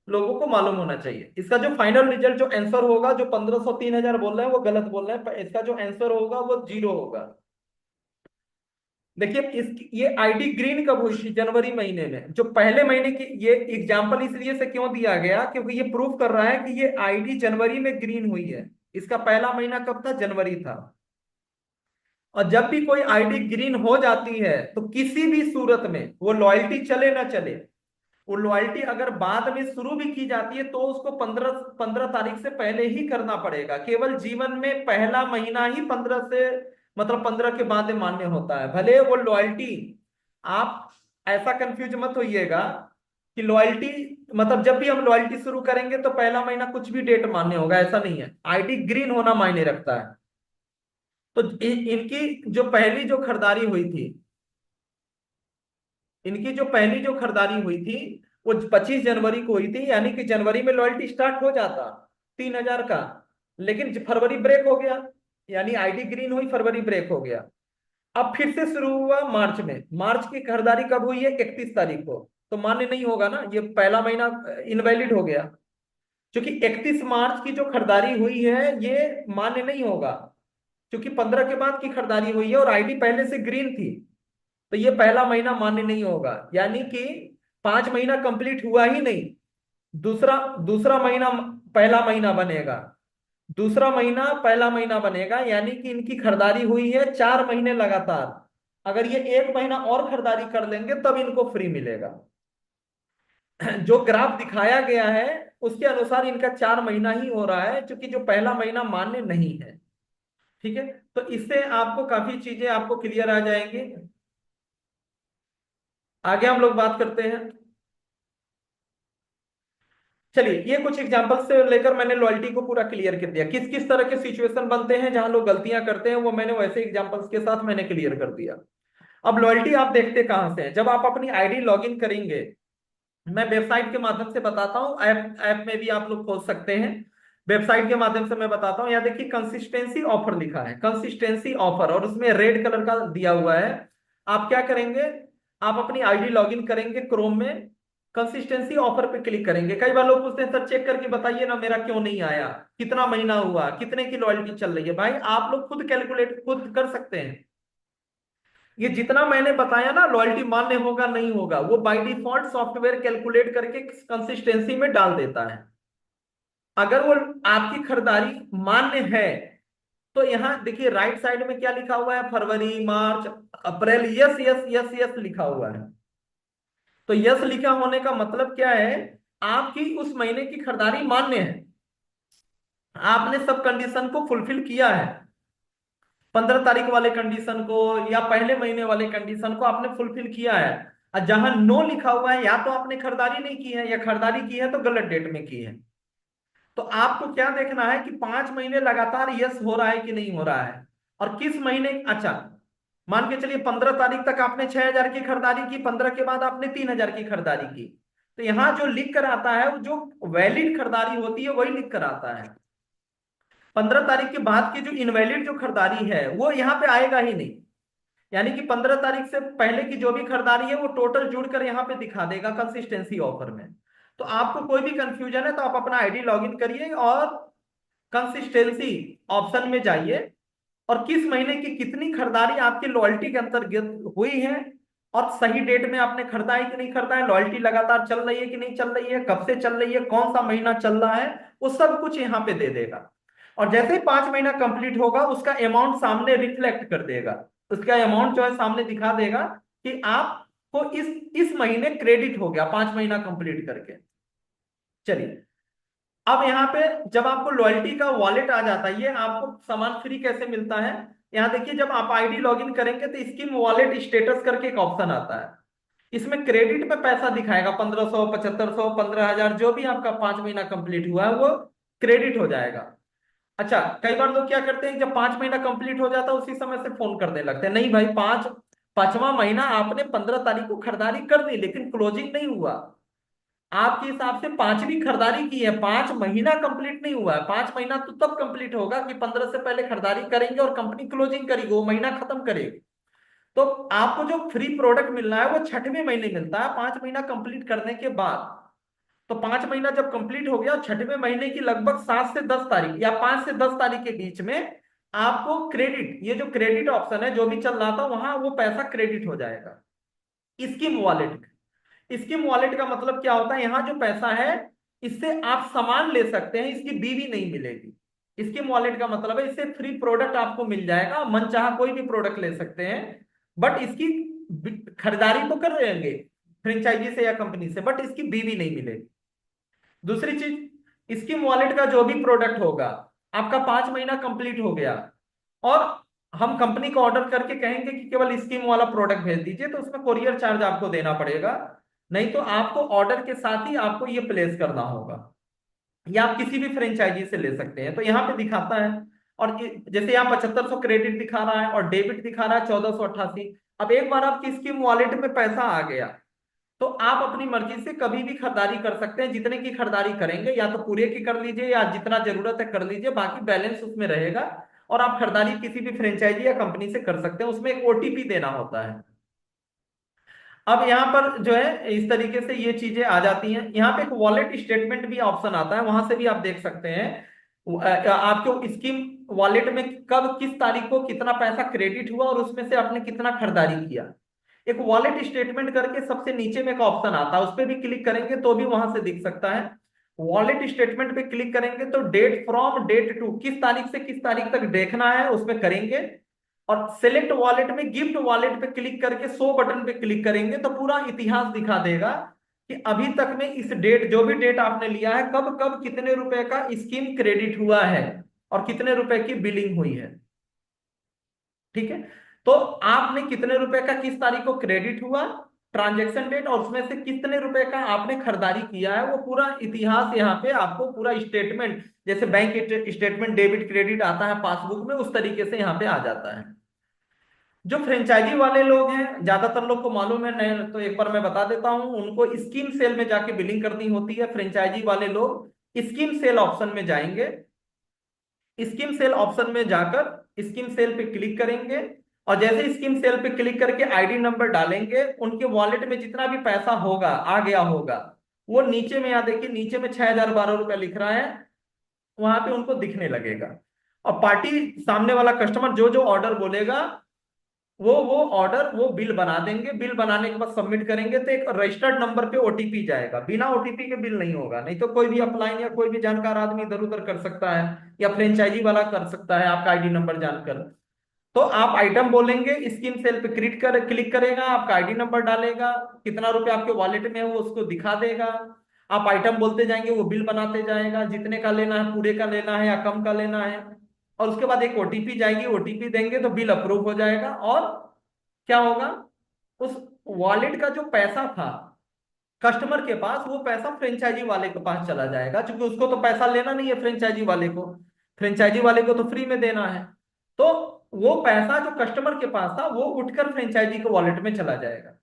लोगों को मालूम होना चाहिए। इसका जो फाइनल रिजल्ट, जो आंसर होगा, जो 1500 3,000 बोल रहे हैं वो गलत बोल रहे हैं। इसका जो आंसर होगा वो जीरो होगा। देखिए इस, ये आईडी ग्रीन कब हुई थी? जनवरी महीने में। जो पहले महीने की, ये एग्जाम्पल इसलिए से क्यों दिया गया, क्योंकि ये प्रूफ कर रहा है कि ये आईडी जनवरी में ग्रीन हुई है। इसका पहला महीना कब था? जनवरी था। और जब भी कोई आईडी ग्रीन हो जाती है तो किसी भी सूरत में, वो लॉयल्टी चले ना चले, वो लॉयल्टी अगर बाद में शुरू भी की जाती है तो उसको 15 तारीख से पहले ही करना पड़ेगा। केवल जीवन में पहला महीना ही 15 से, मतलब 15 के बाद मान्य होता है। भले वो लॉयल्टी, आप ऐसा कंफ्यूज मत होइएगा कि लॉयल्टी, मतलब जब भी हम लॉयल्टी शुरू करेंगे तो पहला महीना कुछ भी डेट मान्य होगा, ऐसा नहीं है। आईडी ग्रीन होना मायने रखता है। तो इनकी जो पहली जो खरीदारी हुई थी, इनकी जो पहली जो खरीदारी हुई थी वो 25 जनवरी को हुई थी, यानी कि जनवरी में लॉयल्टी स्टार्ट हो जाता 3,000 का। लेकिन फरवरी ब्रेक हो गया, यानी आईडी ग्रीन हुई, फरवरी ब्रेक हो गया। अब फिर से शुरू हुआ मार्च में। मार्च की खरीदारी कब हुई है? 31 तारीख को। तो मान्य नहीं होगा ना, ये पहला महीना इनवैलिड हो गया, क्योंकि 31 मार्च की जो खरीदारी हुई है ये मान्य नहीं होगा। क्योंकि 15 के बाद की खरीदारी हुई है और आईडी पहले से ग्रीन थी, तो ये पहला महीना मान्य नहीं होगा। यानी कि 5 महीना कंप्लीट हुआ ही नहीं, दूसरा दूसरा महीना पहला महीना बनेगा, दूसरा महीना पहला महीना बनेगा, यानी कि इनकी खरीदारी हुई है 4 महीने लगातार। अगर ये 1 महीना और खरीदारी कर लेंगे तब इनको फ्री मिलेगा। जो ग्राफ दिखाया गया है उसके अनुसार इनका 4 महीना ही हो रहा है, क्योंकि जो पहला महीना मान्य नहीं है। ठीक है, तो इससे आपको काफी चीजें आपको क्लियर आ जाएंगी। आगे हम लोग बात करते हैं। चलिए, ये कुछ एग्जांपल से लेकर मैंने लॉयल्टी को पूरा क्लियर कर दिया। किस किस तरह के सिचुएशन बनते हैं जहां लोग गलतियां करते हैं, वो मैंने वैसे एग्जांपल्स के साथ मैंने क्लियर कर दिया। अब लॉयल्टी आप देखते कहां से है, जब आप अपनी आईडी लॉगिन करेंगे, मैं वेबसाइट के माध्यम से बताता हूँ, ऐप ऐप में भी आप लोग खोल सकते हैं। वेबसाइट के माध्यम से मैं बताता हूँ। यहाँ देखिए कंसिस्टेंसी ऑफर लिखा है, कंसिस्टेंसी ऑफर, और उसमें रेड कलर का दिया हुआ है। आप क्या करेंगे, आप अपनी आईडी लॉगिन करेंगे क्रोम में, कंसिस्टेंसी ऑफर पे क्लिक करेंगे। कई बार लोग पूछते हैं सर चेक करके बताइए ना मेरा क्यों नहीं आया, कितना महीना हुआ, कितने की लॉयल्टी चल रही है। भाई आप लोग खुद कैलकुलेट खुद कर सकते हैं। ये जितना मैंने बताया ना लॉयल्टी मान्य होगा नहीं होगा, वो बाय डिफॉल्ट सॉफ्टवेयर कैलकुलेट करके कंसिस्टेंसी में डाल देता है। अगर वो आपकी खरीदारी मान्य है तो यहां देखिए राइट साइड में क्या लिखा हुआ है, फरवरी मार्च अप्रैल, यस यस यस यस लिखा हुआ है। तो यस लिखा होने का मतलब क्या है, आपकी उस महीने की खरीदारी मान्य है, आपने सब कंडीशन को फुलफिल किया है। 15 तारीख वाले कंडीशन को या पहले महीने वाले कंडीशन को आपने फुलफिल किया है। और जहां नो लिखा हुआ है, या तो आपने खरीदारी नहीं की है या खरीदारी की है तो गलत डेट में की है। तो आपको क्या देखना है कि 5 महीने लगातार यस हो रहा है कि नहीं हो रहा है, और किस महीने। अच्छा, मान के चलिए 15 तारीख तक आपने 6,000 की खरीदारी की, 15 के बाद आपने 3,000 की खरीदारी की, तो यहां जो लिख कर आता है वो जो वैलिड खरीदारी होती है वही लिख कर आता है। 15 तारीख के बाद की जो इनवैलिड जो खरीदारी है वो यहाँ पे आएगा ही नहीं। यानी कि 15 तारीख से पहले की जो भी खरीदारी है वो टोटल जुड़कर यहाँ पे दिखा देगा कंसिस्टेंसी ऑफर में। तो आपको कोई भी कंफ्यूजन है तो आप अपना आईडी लॉगिन करिए और कंसिस्टेंसी ऑप्शन में जाइए, और किस महीने की कितनी खरीदारी आपकी लॉयल्टी के अंतर्गत हुई है, और सही डेट में आपने खरीदा है कि नहीं खरीदा है, लॉयल्टी लगातार चल रही है कि नहीं चल रही है, कब से चल रही है, कौन सा महीना चल रहा है, वो सब कुछ यहाँ पे दे देगा। और जैसे ही 5 महीना कंप्लीट होगा उसका अमाउंट सामने रिफ्लेक्ट कर देगा, उसका अमाउंट जो है सामने दिखा देगा कि आपको इस महीने क्रेडिट हो गया 5 महीना कंप्लीट करके। चलिए, अब यहाँ पे जब आपको लॉयल्टी का वॉलेट आ जाता है, ये आपको सामान फ्री कैसे मिलता है, यहाँ देखिए जब आप आईडी लॉगिन करेंगे तो स्कीम वॉलेट स्टेटस करके एक ऑप्शन आता है। इसमें क्रेडिट में पैसा दिखाएगा, 1,500 7,500 15,000, जो भी आपका 5 महीना कंप्लीट हुआ है वो क्रेडिट हो जाएगा। अच्छा, कई बार लोग क्या करते हैं, जब 5 महीना कंप्लीट हो जाता है उसी समय से फोन करने लगते हैं, नहीं भाई 5वां महीना आपने 15 तारीख को खरीदारी कर दी लेकिन क्लोजिंग नहीं हुआ। आपके हिसाब से 5वीं खरीदारी की है, 5 महीना कंप्लीट नहीं हुआ है। 5 महीना तो तब कंप्लीट होगा कि 15 से पहले खरीदारी करेंगे और कंपनी क्लोजिंग करेगी, वो महीना खत्म करेगी। तो आपको जो फ्री प्रोडक्ट मिलना है वो 6वें महीने मिलता है, 5 महीना कंप्लीट करने के बाद। तो 5 महीना जब कंप्लीट हो गया, 6वें महीने की लगभग 7 से 10 तारीख या 5 से 10 तारीख के बीच में आपको क्रेडिट, ये जो क्रेडिट ऑप्शन है जो भी चल रहा था वहां वो पैसा क्रेडिट हो जाएगा स्कीम वॉलेट। स्कीम वॉलेट का मतलब क्या होता है, यहाँ जो पैसा है इससे आप सामान ले सकते हैं, इसकी बीवी नहीं मिलेगी। स्कीम वॉलेट का मतलब है इससे फ्री प्रोडक्ट आपको मिल जाएगा, मन चाहा कोई भी प्रोडक्ट ले सकते हैं, बट इसकी खरीदारी तो कर रहे होंगे फ्रेंचाइजी से या कंपनी से, बट इसकी बीवी नहीं मिलेगी। दूसरी चीज, स्कीम वॉलेट का जो भी प्रोडक्ट होगा, आपका 5 महीना कंप्लीट हो गया और हम कंपनी को ऑर्डर करके कहेंगे कि केवल स्कीम वाला प्रोडक्ट भेज दीजिए, तो उसमें कोरियर चार्ज आपको देना पड़ेगा। नहीं तो आपको ऑर्डर के साथ ही आपको ये प्लेस करना होगा, या आप किसी भी फ्रेंचाइजी से ले सकते हैं। तो यहाँ पे दिखाता है, और जैसे यहाँ 7,500 क्रेडिट दिखा रहा है और डेबिट दिखा रहा है 1,488। अब एक बार आपकी स्कीम वॉलेट में पैसा आ गया तो आप अपनी मर्जी से कभी भी खरीदारी कर सकते हैं, जितने की खरीदारी करेंगे या तो पूरे की कर लीजिए या जितना जरूरत है कर लीजिए, बाकी बैलेंस उसमें रहेगा। और आप खरीदारी किसी भी फ्रेंचाइजी या कंपनी से कर सकते हैं, उसमें एक ओटीपी देना होता है। अब यहाँ पर जो है इस तरीके से ये चीजें आ जाती हैं। यहाँ पे एक वॉलेट स्टेटमेंट भी ऑप्शन आता है, वहां से भी आप देख सकते हैं आपके स्कीम वॉलेट में कब किस तारीख को कितना पैसा क्रेडिट हुआ और उसमें से आपने कितना खरीदारी किया। एक वॉलेट स्टेटमेंट करके सबसे नीचे में एक ऑप्शन आता है, उस पर भी क्लिक करेंगे तो भी वहां से दिख सकता है। वॉलेट स्टेटमेंट पे क्लिक करेंगे तो डेट फ्रॉम डेट टू, किस तारीख से किस तारीख तक देखना है उसमें करेंगे। और सेलेक्ट वॉलेट में गिफ्ट वॉलेट पे क्लिक करके शो बटन पे क्लिक करेंगे तो पूरा इतिहास दिखा देगा कि अभी तक में इस डेट, जो भी डेट आपने लिया है, कब कब कितने रुपए का स्कीम क्रेडिट हुआ है और कितने रुपए की बिलिंग हुई है। ठीक है। तो आपने कितने रुपए का किस तारीख को क्रेडिट हुआ, ट्रांजैक्शन डेट, और उसमें से कितने रुपए का आपने खरीदारी किया है, वो पूरा इतिहास यहाँ पे आपको पूरा स्टेटमेंट, जैसे बैंक स्टेटमेंट डेबिट क्रेडिट आता है पासबुक में, उस तरीके से यहाँ पे आ जाता है। जो फ्रेंचाइजी वाले लोग हैं, ज्यादातर लोग को मालूम है, नहीं तो एक बार मैं बता देता हूं, उनको स्कीम सेल में जाके बिलिंग करनी होती है। फ्रेंचाइजी वाले लोग स्कीम सेल ऑप्शन में जाएंगे, स्कीम सेल ऑप्शन में जाकर स्कीम सेल पे क्लिक करेंगे, और जैसे स्कीम सेल पे क्लिक करके आईडी नंबर डालेंगे, उनके वॉलेट में जितना भी पैसा होगा आ गया होगा, वो नीचे में, यहाँ देखिए नीचे में 6012 रुपया लिख रहा है, वहां पे उनको दिखने लगेगा। और पार्टी सामने वाला कस्टमर जो जो ऑर्डर बोलेगा, वो ऑर्डर वो बिल बना देंगे। बिल बनाने के बाद सबमिट करेंगे तो एक रजिस्टर्ड नंबर पे ओटीपी जाएगा। बिना ओटीपी के बिल नहीं होगा, नहीं तो कोई भी अपलाइन या कोई भी जानकार आदमी इधर उधर कर सकता है, या फ्रेंचाइजी वाला कर सकता है आपका आईडी नंबर जानकर। तो आप आइटम बोलेंगे, स्कीम सेल पे क्लिक करेगा, आपका आईडी नंबर डालेगा, कितना रुपया आपके वॉलेट में है वो उसको दिखा देगा। आप आइटम बोलते जाएंगे, वो बिल बनाते जाएगा, जितने का लेना है, पूरे का लेना है या कम का लेना है। और उसके बाद एक ओटीपी जाएगी, ओटीपी देंगे तो बिल अप्रूव हो जाएगा। और क्या होगा, उस वॉलेट का जो पैसा था कस्टमर के पास, वो पैसा फ्रेंचाइजी वाले के पास चला जाएगा, क्योंकि उसको तो पैसा लेना नहीं है फ्रेंचाइजी वाले को, फ्रेंचाइजी वाले को तो फ्री में देना है। तो वो पैसा जो कस्टमर के पास था वो उठकर फ्रेंचाइजी के वॉलेट में चला जाएगा,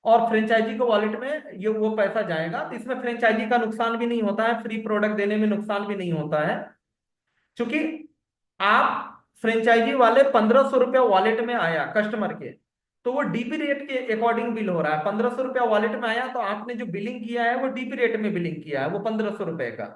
और फ्रेंचाइजी को वॉलेट में ये वो पैसा जाएगा। तो इसमें फ्रेंचाइजी का नुकसान भी नहीं होता है, फ्री प्रोडक्ट देने में नुकसान भी नहीं होता है, क्योंकि आप फ्रेंचाइजी वाले 1500 रुपया वॉलेट में आया कस्टमर के, तो वो डीपी रेट के अकॉर्डिंग बिल हो रहा है। 1500 रुपया वॉलेट में आया तो आपने जो बिलिंग किया है वो डीपी रेट में बिलिंग किया है, वो 1500 रुपए का,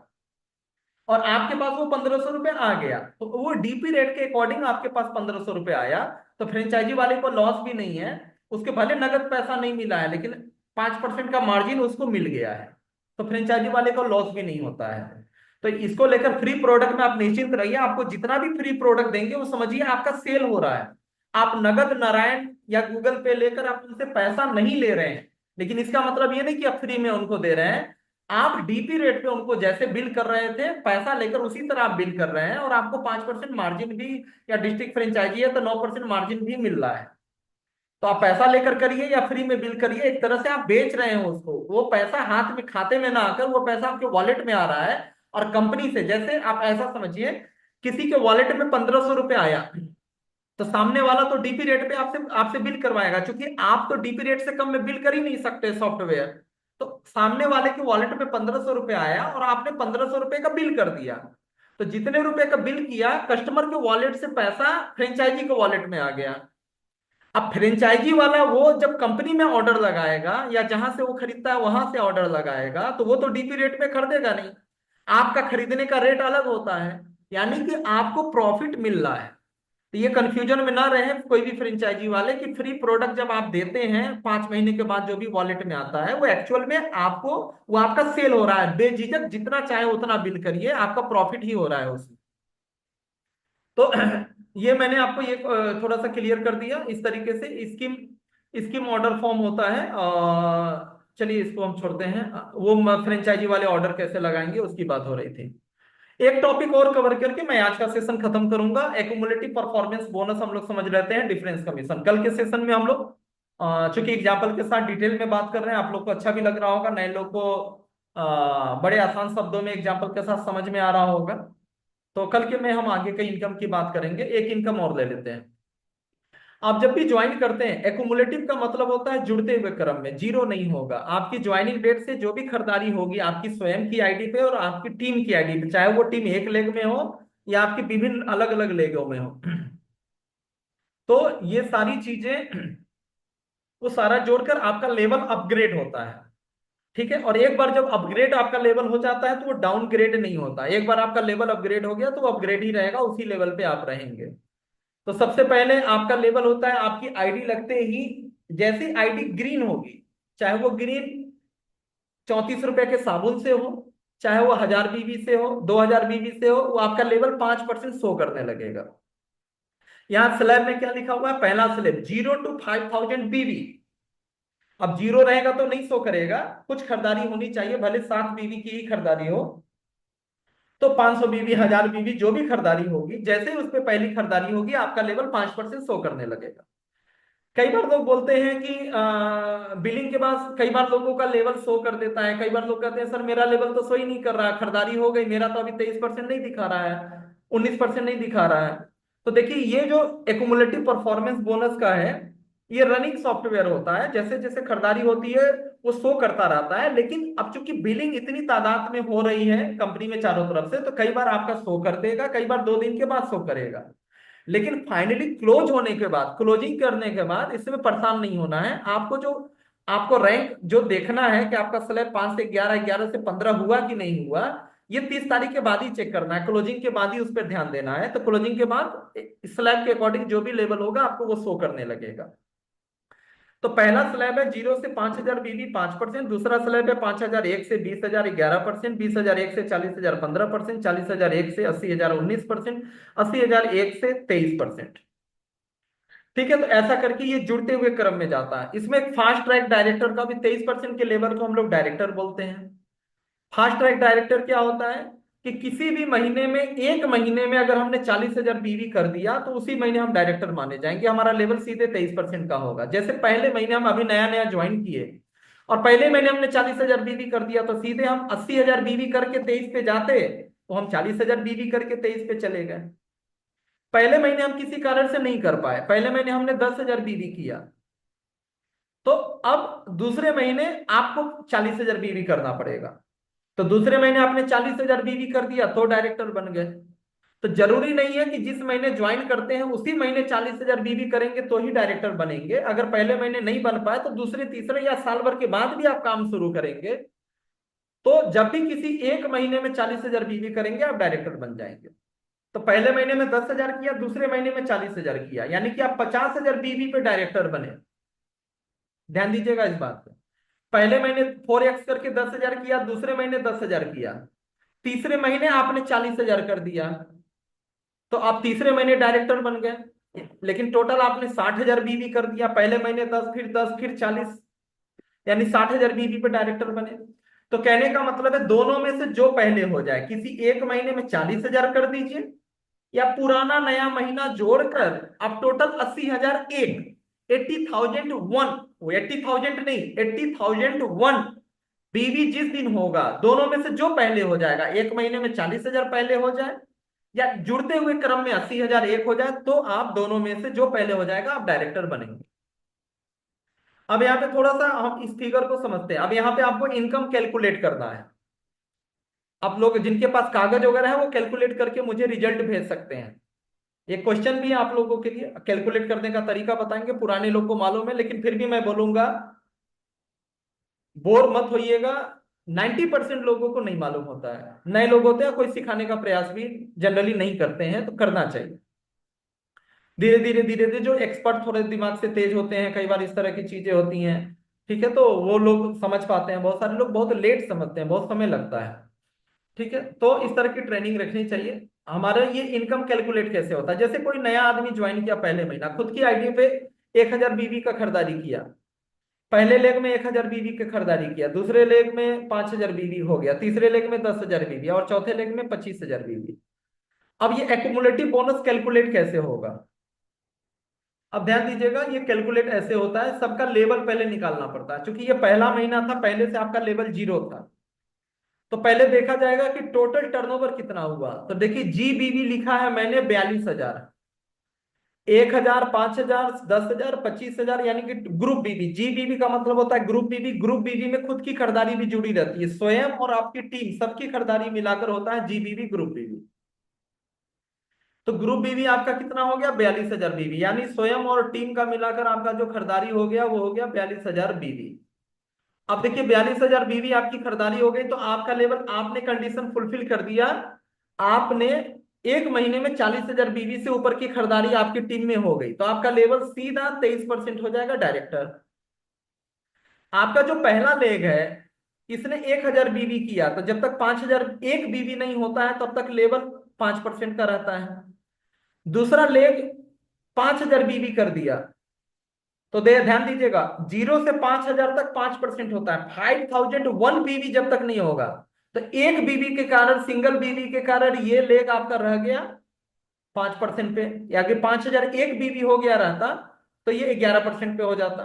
और आपके पास वो 1500 रुपये आ गया, तो वो डीपी रेट के अकॉर्डिंग आपके पास 1500 रुपये आया। तो फ्रेंचाइजी वाले को लॉस भी नहीं है, उसके भले नगद पैसा नहीं मिला है लेकिन 5% का मार्जिन उसको मिल गया है, तो फ्रेंचाइजी वाले को लॉस भी नहीं होता है। तो इसको लेकर फ्री प्रोडक्ट में आप निश्चिंत रहिए, आपको जितना भी फ्री प्रोडक्ट देंगे वो समझिए आपका सेल हो रहा है। आप नगद नारायण या गूगल पे लेकर आप उनसे पैसा नहीं ले रहे हैं, लेकिन इसका मतलब ये नहीं कि आप फ्री में उनको दे रहे हैं। आप डीपी रेट पे उनको जैसे बिल कर रहे थे पैसा लेकर, उसी तरह आप बिल कर रहे हैं, और आपको 5% मार्जिन भी, या डिस्ट्रिक्ट फ्रेंचाइजी है तो 9% मार्जिन भी मिल रहा है। तो आप पैसा लेकर करिए या फ्री में बिल करिए, एक तरह से आप बेच रहे हैं उसको। वो पैसा हाथ में खाते में ना आकर वो पैसा आपके वॉलेट में आ रहा है। और कंपनी से, जैसे आप ऐसा समझिए, किसी के वॉलेट में 1500 रुपये आया, तो सामने वाला तो डीपी रेट पे आपसे आपसे बिल करवाएगा, क्योंकि आप तो डीपी रेट से कम में बिल कर ही नहीं सकते सॉफ्टवेयर। तो सामने वाले के वॉलेट में 1500 रुपये आया और आपने 1500 रुपये का बिल कर दिया, तो जितने रुपए का बिल किया कस्टमर के वॉलेट से पैसा फ्रेंचाइजी के वॉलेट में आ गया। अब फ्रेंचाइजी वाला वो जब कंपनी में ऑर्डर लगाएगा या जहां से वो खरीदता है वहां से ऑर्डर लगाएगा, तो वो तो डीपी रेट में खरीदेगा नहीं, आपका खरीदने का रेट अलग होता है, यानी कि आपको प्रॉफिट मिल रहा है। तो ये कंफ्यूजन में ना रहे कोई भी फ्रेंचाइजी वाले कि फ्री प्रोडक्ट जब आप देते हैं 5 महीने के बाद जो भी वॉलेट में आता है वो एक्चुअल में आपको, वो आपका सेल हो रहा है। बेझिझक जितना चाहे उतना बिल करिए, आपका प्रॉफिट ही हो रहा है उसमें। तो ये मैंने आपको ये थोड़ा सा क्लियर कर दिया। इस तरीके से स्कीम स्कीम ऑर्डर फॉर्म होता है। चलिए इसको हम छोड़ते हैं, वो फ्रेंचाइजी वाले ऑर्डर कैसे लगाएंगे उसकी बात हो रही थी। एक टॉपिक और कवर करके मैं आज का सेशन खत्म करूंगा। एक्यूमुलेटिव परफॉर्मेंस बोनस हम लोग समझ लेते हैं, डिफरेंस कमीशन। कल के सेशन में हम लोग चूंकि एग्जाम्पल के साथ डिटेल में बात कर रहे हैं, आप लोग को अच्छा भी लग रहा होगा, नए लोग को बड़े आसान शब्दों में एग्जाम्पल के साथ समझ में आ रहा होगा। तो कल के में हम आगे के इनकम की बात करेंगे। एक इनकम और ले लेते हैं। आप जब भी ज्वाइन करते हैं, एक्यूमुलेटिव का मतलब होता है जुड़ते हुए क्रम में, जीरो नहीं होगा। आपकी ज्वाइनिंग डेट से जो भी खरीदारी होगी आपकी स्वयं की आईडी पे और आपकी टीम की आईडी पे, चाहे वो टीम एक लेग में हो या आपकी विभिन्न अलग अलग लेगों में हो, तो ये सारी चीजें वो सारा जोड़कर आपका लेवल अपग्रेड होता है। ठीक है, और एक बार जब अपग्रेड आपका लेवल हो जाता है तो वो डाउनग्रेड नहीं होता। एक बार आपका लेवल अपग्रेड हो गया तो वो अपग्रेड ही रहेगा, उसी लेवल पे आप रहेंगे। तो सबसे पहले आपका लेवल होता है, आपकी आईडी लगते ही जैसे आईडी ग्रीन होगी, चाहे वो ग्रीन 34 रुपए के साबुन से हो, चाहे वो 1000 बीबी से हो, 2000 बीबी से हो, वो आपका लेवल 5% शो करने लगेगा। यहाँ स्लैब में क्या लिखा हुआ है, पहला स्लैब 0 to 5000 बीबी। अब जीरो रहेगा तो नहीं शो करेगा, कुछ खरीदारी होनी चाहिए, भले 7 बीबी की ही खरीदारी हो। तो 500 बीबी, 1000 बीबी, जो भी खरीदारी होगी, जैसे ही उस पर पहली खरीदारी होगी आपका लेवल 5% शो करने लगेगा। कई बार लोग बोलते हैं कि बिलिंग के बाद कई बार लोगों का लेवल शो कर देता है, कई बार लोग कहते हैं सर मेरा लेवल तो शो ही नहीं कर रहा, खरीदारी हो गई, मेरा तो अभी 23% नहीं दिखा रहा है, 19% नहीं दिखा रहा है। तो देखिए, ये जो एक्युमुलेटिव परफॉर्मेंस बोनस का है, ये रनिंग सॉफ्टवेयर होता है, जैसे जैसे खरीदारी होती है वो शो करता रहता है। लेकिन अब चूंकि बिलिंग इतनी तादाद में हो रही है कंपनी में चारों तरफ से, तो कई बार आपका शो कर देगा, कई बार 2 दिन के बाद शो करेगा। लेकिन फाइनली क्लोज होने के बाद, क्लोजिंग करने के बाद, इसमें परेशान नहीं होना है आपको। जो आपको रैंक जो देखना है कि आपका स्लैब 5 से 11, 11 से 15 हुआ कि नहीं हुआ, ये 30 तारीख के बाद ही चेक करना है, क्लोजिंग के बाद ही उस पर ध्यान देना है। तो क्लोजिंग के बाद स्लैब के अकॉर्डिंग जो भी लेवल होगा आपको वो शो करने लगेगा। तो पहला स्लैब है 0 से 5000 बीबी 5%, दूसरा स्लैब है 5001 से 20000 11%, 20001 से 40000 15%, 40001 से 80000 19%, 80001 से 23%। ठीक है, तो ऐसा करके ये जुड़ते हुए क्रम में जाता है। इसमें एक फास्ट ट्रैक डायरेक्टर का भी 23% के लेवल को हम लोग डायरेक्टर बोलते हैं। फास्ट ट्रैक डायरेक्टर क्या होता है कि किसी भी महीने में, एक महीने में अगर हमने 40,000 बीवी कर दिया तो उसी महीने हम डायरेक्टर माने जाएंगे, हमारा लेवल सीधे 23% का होगा। जैसे पहले महीने हम अभी नया नया ज्वाइन किए और पहले महीने हमने 40,000 बीवी कर दिया, तो सीधे हम 80,000 बीवी करके 23 पे जाते, तो हम 40,000 बीवी करके 23 पे चले गए। पहले महीने हम किसी कारण से नहीं कर पाए, पहले महीने हमने 10,000 बीवी किया, तो अब दूसरे महीने आपको 40,000 बीवी करना पड़ेगा। तो दूसरे महीने आपने 40,000 बीवी कर दिया तो डायरेक्टर बन गए। तो जरूरी नहीं है कि जिस महीने ज्वाइन करते हैं उसी महीने 40,000 बीवी करेंगे तो ही डायरेक्टर बनेंगे। अगर पहले महीने नहीं बन पाए तो दूसरे तीसरे या साल भर के बाद भी आप काम शुरू करेंगे, तो जब भी किसी एक महीने में 40,000 बीवी करेंगे आप डायरेक्टर बन जाएंगे। तो पहले महीने में 10,000 किया, दूसरे महीने में 40,000 किया, यानी कि आप 50,000 बीवी पे डायरेक्टर बने। ध्यान दीजिएगा इस बात पे। पहले महीने 4x करके 10,000 किया, दूसरे महीने 10,000 किया, तीसरे महीने आपने 40,000 कर दिया, तो आप तीसरे महीने डायरेक्टर बन गए। लेकिन टोटल आपने 60,000 बीवी कर दिया, पहले महीने 10, फिर 10, फिर 40, यानी 60,000 बीवी पे डायरेक्टर बने। तो कहने का मतलब है दोनों में से जो पहले हो जाए, किसी एक महीने में 40,000 कर दीजिए, या पुराना नया महीना जोड़कर आप टोटल 80,001, 80,001, 80,000 नहीं, 80,001 बीवी जिस दिन होगा, दोनों में से जो पहले हो जाएगा, एक महीने में 40,000 पहले हो जाए या जुड़ते हुए क्रम में 80,001 हो जाए, तो आप दोनों में से जो पहले हो जाएगा आप डायरेक्टर बनेंगे। अब यहाँ पे थोड़ा सा हम इस फिगर को समझते हैं। अब यहाँ पे आपको इनकम कैलकुलेट करना है। आप लोग जिनके पास कागज वगैरह है वो कैलकुलेट करके मुझे रिजल्ट भेज सकते हैं। ये क्वेश्चन भी है आप लोगों के लिए, कैलकुलेट करने का तरीका बताएंगे, पुराने लोग को मालूम है लेकिन फिर भी मैं बोलूंगा, बोर मत होइएगा। 90% लोगों को नहीं मालूम होता है, नए लोग होते हैं, कोई सिखाने का प्रयास भी जनरली नहीं करते हैं, तो करना चाहिए। धीरे धीरे धीरे धीरे जो एक्सपर्ट थोड़े दिमाग से तेज होते हैं, कई बार इस तरह की चीजें होती हैं, ठीक है, तो वो लोग समझ पाते हैं। बहुत सारे लोग बहुत लेट समझते हैं, बहुत समय लगता है। ठीक है, तो इस तरह की ट्रेनिंग रखनी चाहिए। हमारा ये इनकम कैलकुलेट कैसे होता है, जैसे कोई नया आदमी ज्वाइन किया, पहले महीना खुद की आईडी पे 1,000 बीवी का खरीदारी किया, पहले लेग में 1,000 बीवी का खरीदारी किया, दूसरे लेग में 5,000 बीवी हो गया, तीसरे लेग में 10,000 बीवी और चौथे लेग में 25,000 बीवी। अब ये एक्युमुलेटिव बोनस कैलकुलेट कैसे होगा, अब ध्यान दीजिएगा। ये कैलकुलेट ऐसे होता है, सबका लेवल पहले निकालना पड़ता है। क्योंकि ये पहला महीना था, पहले से आपका लेवल 0 था, तो पहले देखा जाएगा कि टोटल टर्नओवर कितना हुआ। तो देखिए जीबीवी लिखा है मैंने 42,000, 1,000, 5,000, 10,000, 25,000, यानी कि ग्रुप बीबी। जीबीवी का मतलब होता है ग्रुप बीबी। ग्रुप बीबी में खुद की खरीदारी भी जुड़ी रहती है, स्वयं और आपकी टीम सबकी खरीदारी मिलाकर होता है जीबीवी, ग्रुप बीबी। तो ग्रुप बीबी आपका कितना हो गया, 42,000 बीबी, यानी स्वयं और टीम का मिलाकर आपका जो खरीदारी हो गया वो हो गया 42,000 बीबी। अब देखिए 42,000 बीवी आपकी खरीदारी हो गई, तो आपका लेवल, आपने कंडीशन फुलफिल कर दिया। आपने एक महीने में 40,000 बीवी से ऊपर की खरीदारी आपकी टीम में हो गई, तो आपका लेवल सीधा 23% हो जाएगा डायरेक्टर। आपका जो पहला लेग है, इसने 1,000 बीवी किया, तो जब तक 5,000 एक बीवी नहीं होता है तब तक लेवल 5% का रहता है। दूसरा लेग 5,000 बीवी कर दिया, तो दे ध्यान दीजिएगा, 0 से 5,000 तक 5% होता है। 5,001 बीवी जब तक नहीं होगा, तो एक बीवी के कारण, सिंगल बीवी के कारण ये लेग आपका रह गया 5% पे, या कि 5,000 एक बीवी हो गया रहता तो ये 11% पे हो जाता।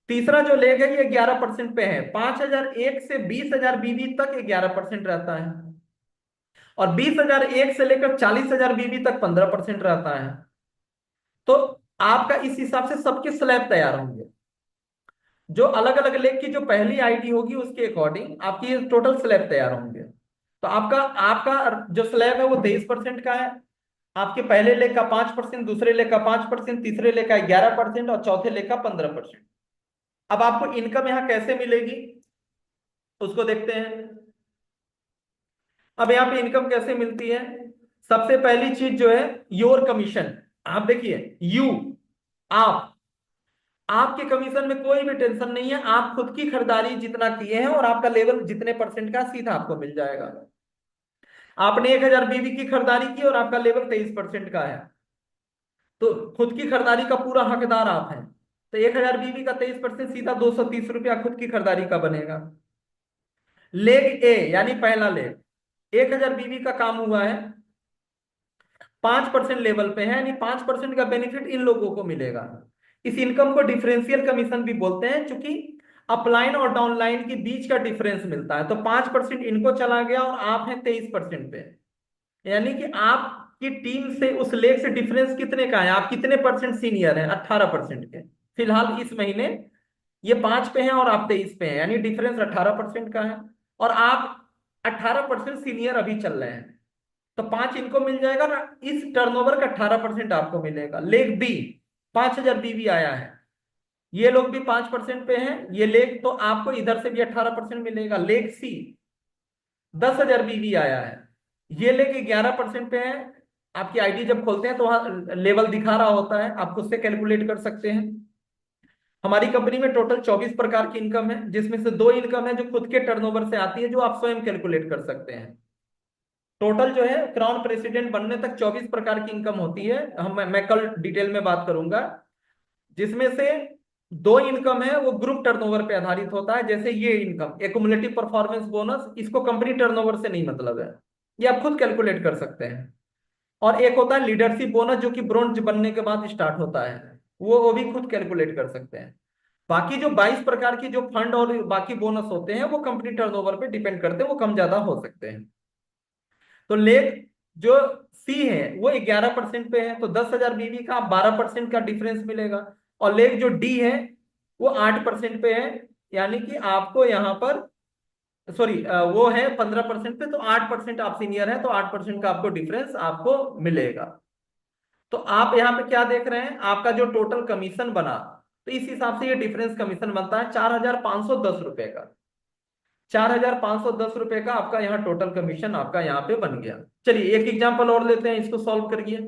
तीसरा जो लेग है ये 11% पे है। 5,001 से 20,000 बीवी तक 11% रहता है, और 20,001 से लेकर 40,000 बीवी तक 15% रहता है। तो आपका इस हिसाब से सबके स्लैब तैयार होंगे। जो अलग अलग लेग की जो पहली आईडी होगी उसके अकॉर्डिंग आपकी टोटल स्लैब तैयार होंगे। तो आपका आपका जो स्लैब है वो 23% का है। आपके पहले लेग का 5%, दूसरे लेग का 5%, तीसरे लेग का 11% और चौथे लेग का 15%। अब आपको इनकम यहां कैसे मिलेगी उसको देखते हैं। अब यहाँ पे इनकम कैसे मिलती है? सबसे पहली चीज जो है योर कमीशन। आप देखिए, यू, आप, आपके कमीशन में कोई भी टेंशन नहीं है। आप खुद की खरीदारी जितना किए हैं और आपका लेवल जितने परसेंट का सीधा आपको मिल जाएगा। आपने 1,000 बीवी की खरीदारी की और आपका लेवल 23% का है, तो खुद की खरीदारी का पूरा हकदार आप हैं। तो 1,000 बीवी का 23% सीधा 230 रुपया खुद की खरीदारी का बनेगा। लेग ए यानी पहला लेग, 1,000 बीवी का काम हुआ है, 5% लेवल पे है, यानी 5% का बेनिफिट इन लोगों को मिलेगा। इस इनकम को डिफरेंशियल कमीशन भी बोलते हैं, क्योंकि अपलाइन और डाउनलाइन के बीच का डिफरेंस मिलता है। तो 5% इनको चला गया और आप हैं 23% पे, यानी कि आपकी टीम से उस लेग से डिफरेंस कितने का है? आप कितने परसेंट सीनियर हैं? 18% के फिलहाल इस महीने। ये 5 पे हैं और आप 23 पे हैं, यानी डिफरेंस 18% का है। और आप 18% सीनियर अभी चल रहे हैं, तो 5 इनको मिल जाएगा ना, इस टर्नओवर का 18% आपको मिलेगा। लेग बी, 5,000 बीवी आया है, ये लोग भी 5% पे हैं, ये लेग, तो आपको इधर से भी 18% मिलेगा। लेग सी, 10,000 बीवी आया है, ये लेग 11% पे है। आपकी आईडी जब खोलते हैं तो वहां लेवल दिखा रहा होता है, आप उससे कैलकुलेट कर सकते हैं। हमारी कंपनी में टोटल 24 प्रकार की इनकम है, जिसमें से 2 इनकम है जो खुद के टर्नओवर से आती है, जो आप स्वयं कैलकुलेट कर सकते हैं। टोटल जो है क्राउन प्रेसिडेंट बनने तक 24 प्रकार की इनकम होती है। मैं कल डिटेल में बात करूंगा, जिसमें से 2 इनकम है वो ग्रुप टर्नओवर पे आधारित होता है। जैसे ये इनकम एक्युमुलेटिव परफॉर्मेंस बोनस, इसको कंपनी टर्नओवर से नहीं मतलब है, ये आप खुद कैलकुलेट कर सकते हैं। और एक होता है लीडरशिप बोनस, जो कि ब्रोंज बनने के बाद स्टार्ट होता है, वो भी खुद कैलकुलेट कर सकते हैं। बाकी जो 22 प्रकार की जो फंड और बाकी बोनस होते हैं वो कंपनी टर्नओवर पे डिपेंड करते हैं, वो कम ज्यादा हो सकते हैं। तो लेग जो सी है वो 11% पे है, तो 10,000 बीवी का 12% का डिफरेंस मिलेगा। और लेग जो डी है वो 8% पे है, यानी कि आपको यहाँ पर, सॉरी, वो है 15% पे, तो 8% आप सीनियर है, तो 8% का आपको डिफरेंस आपको मिलेगा। तो आप यहाँ पे क्या देख रहे हैं, आपका जो टोटल कमीशन बना, तो इस हिसाब से ये डिफरेंस कमीशन बनता है 4,510 रुपए का। 4,510 रुपए का आपका यहाँ टोटल कमीशन आपका यहाँ पे बन गया। चलिए एक एग्जांपल और लेते हैं, इसको सॉल्व करिए।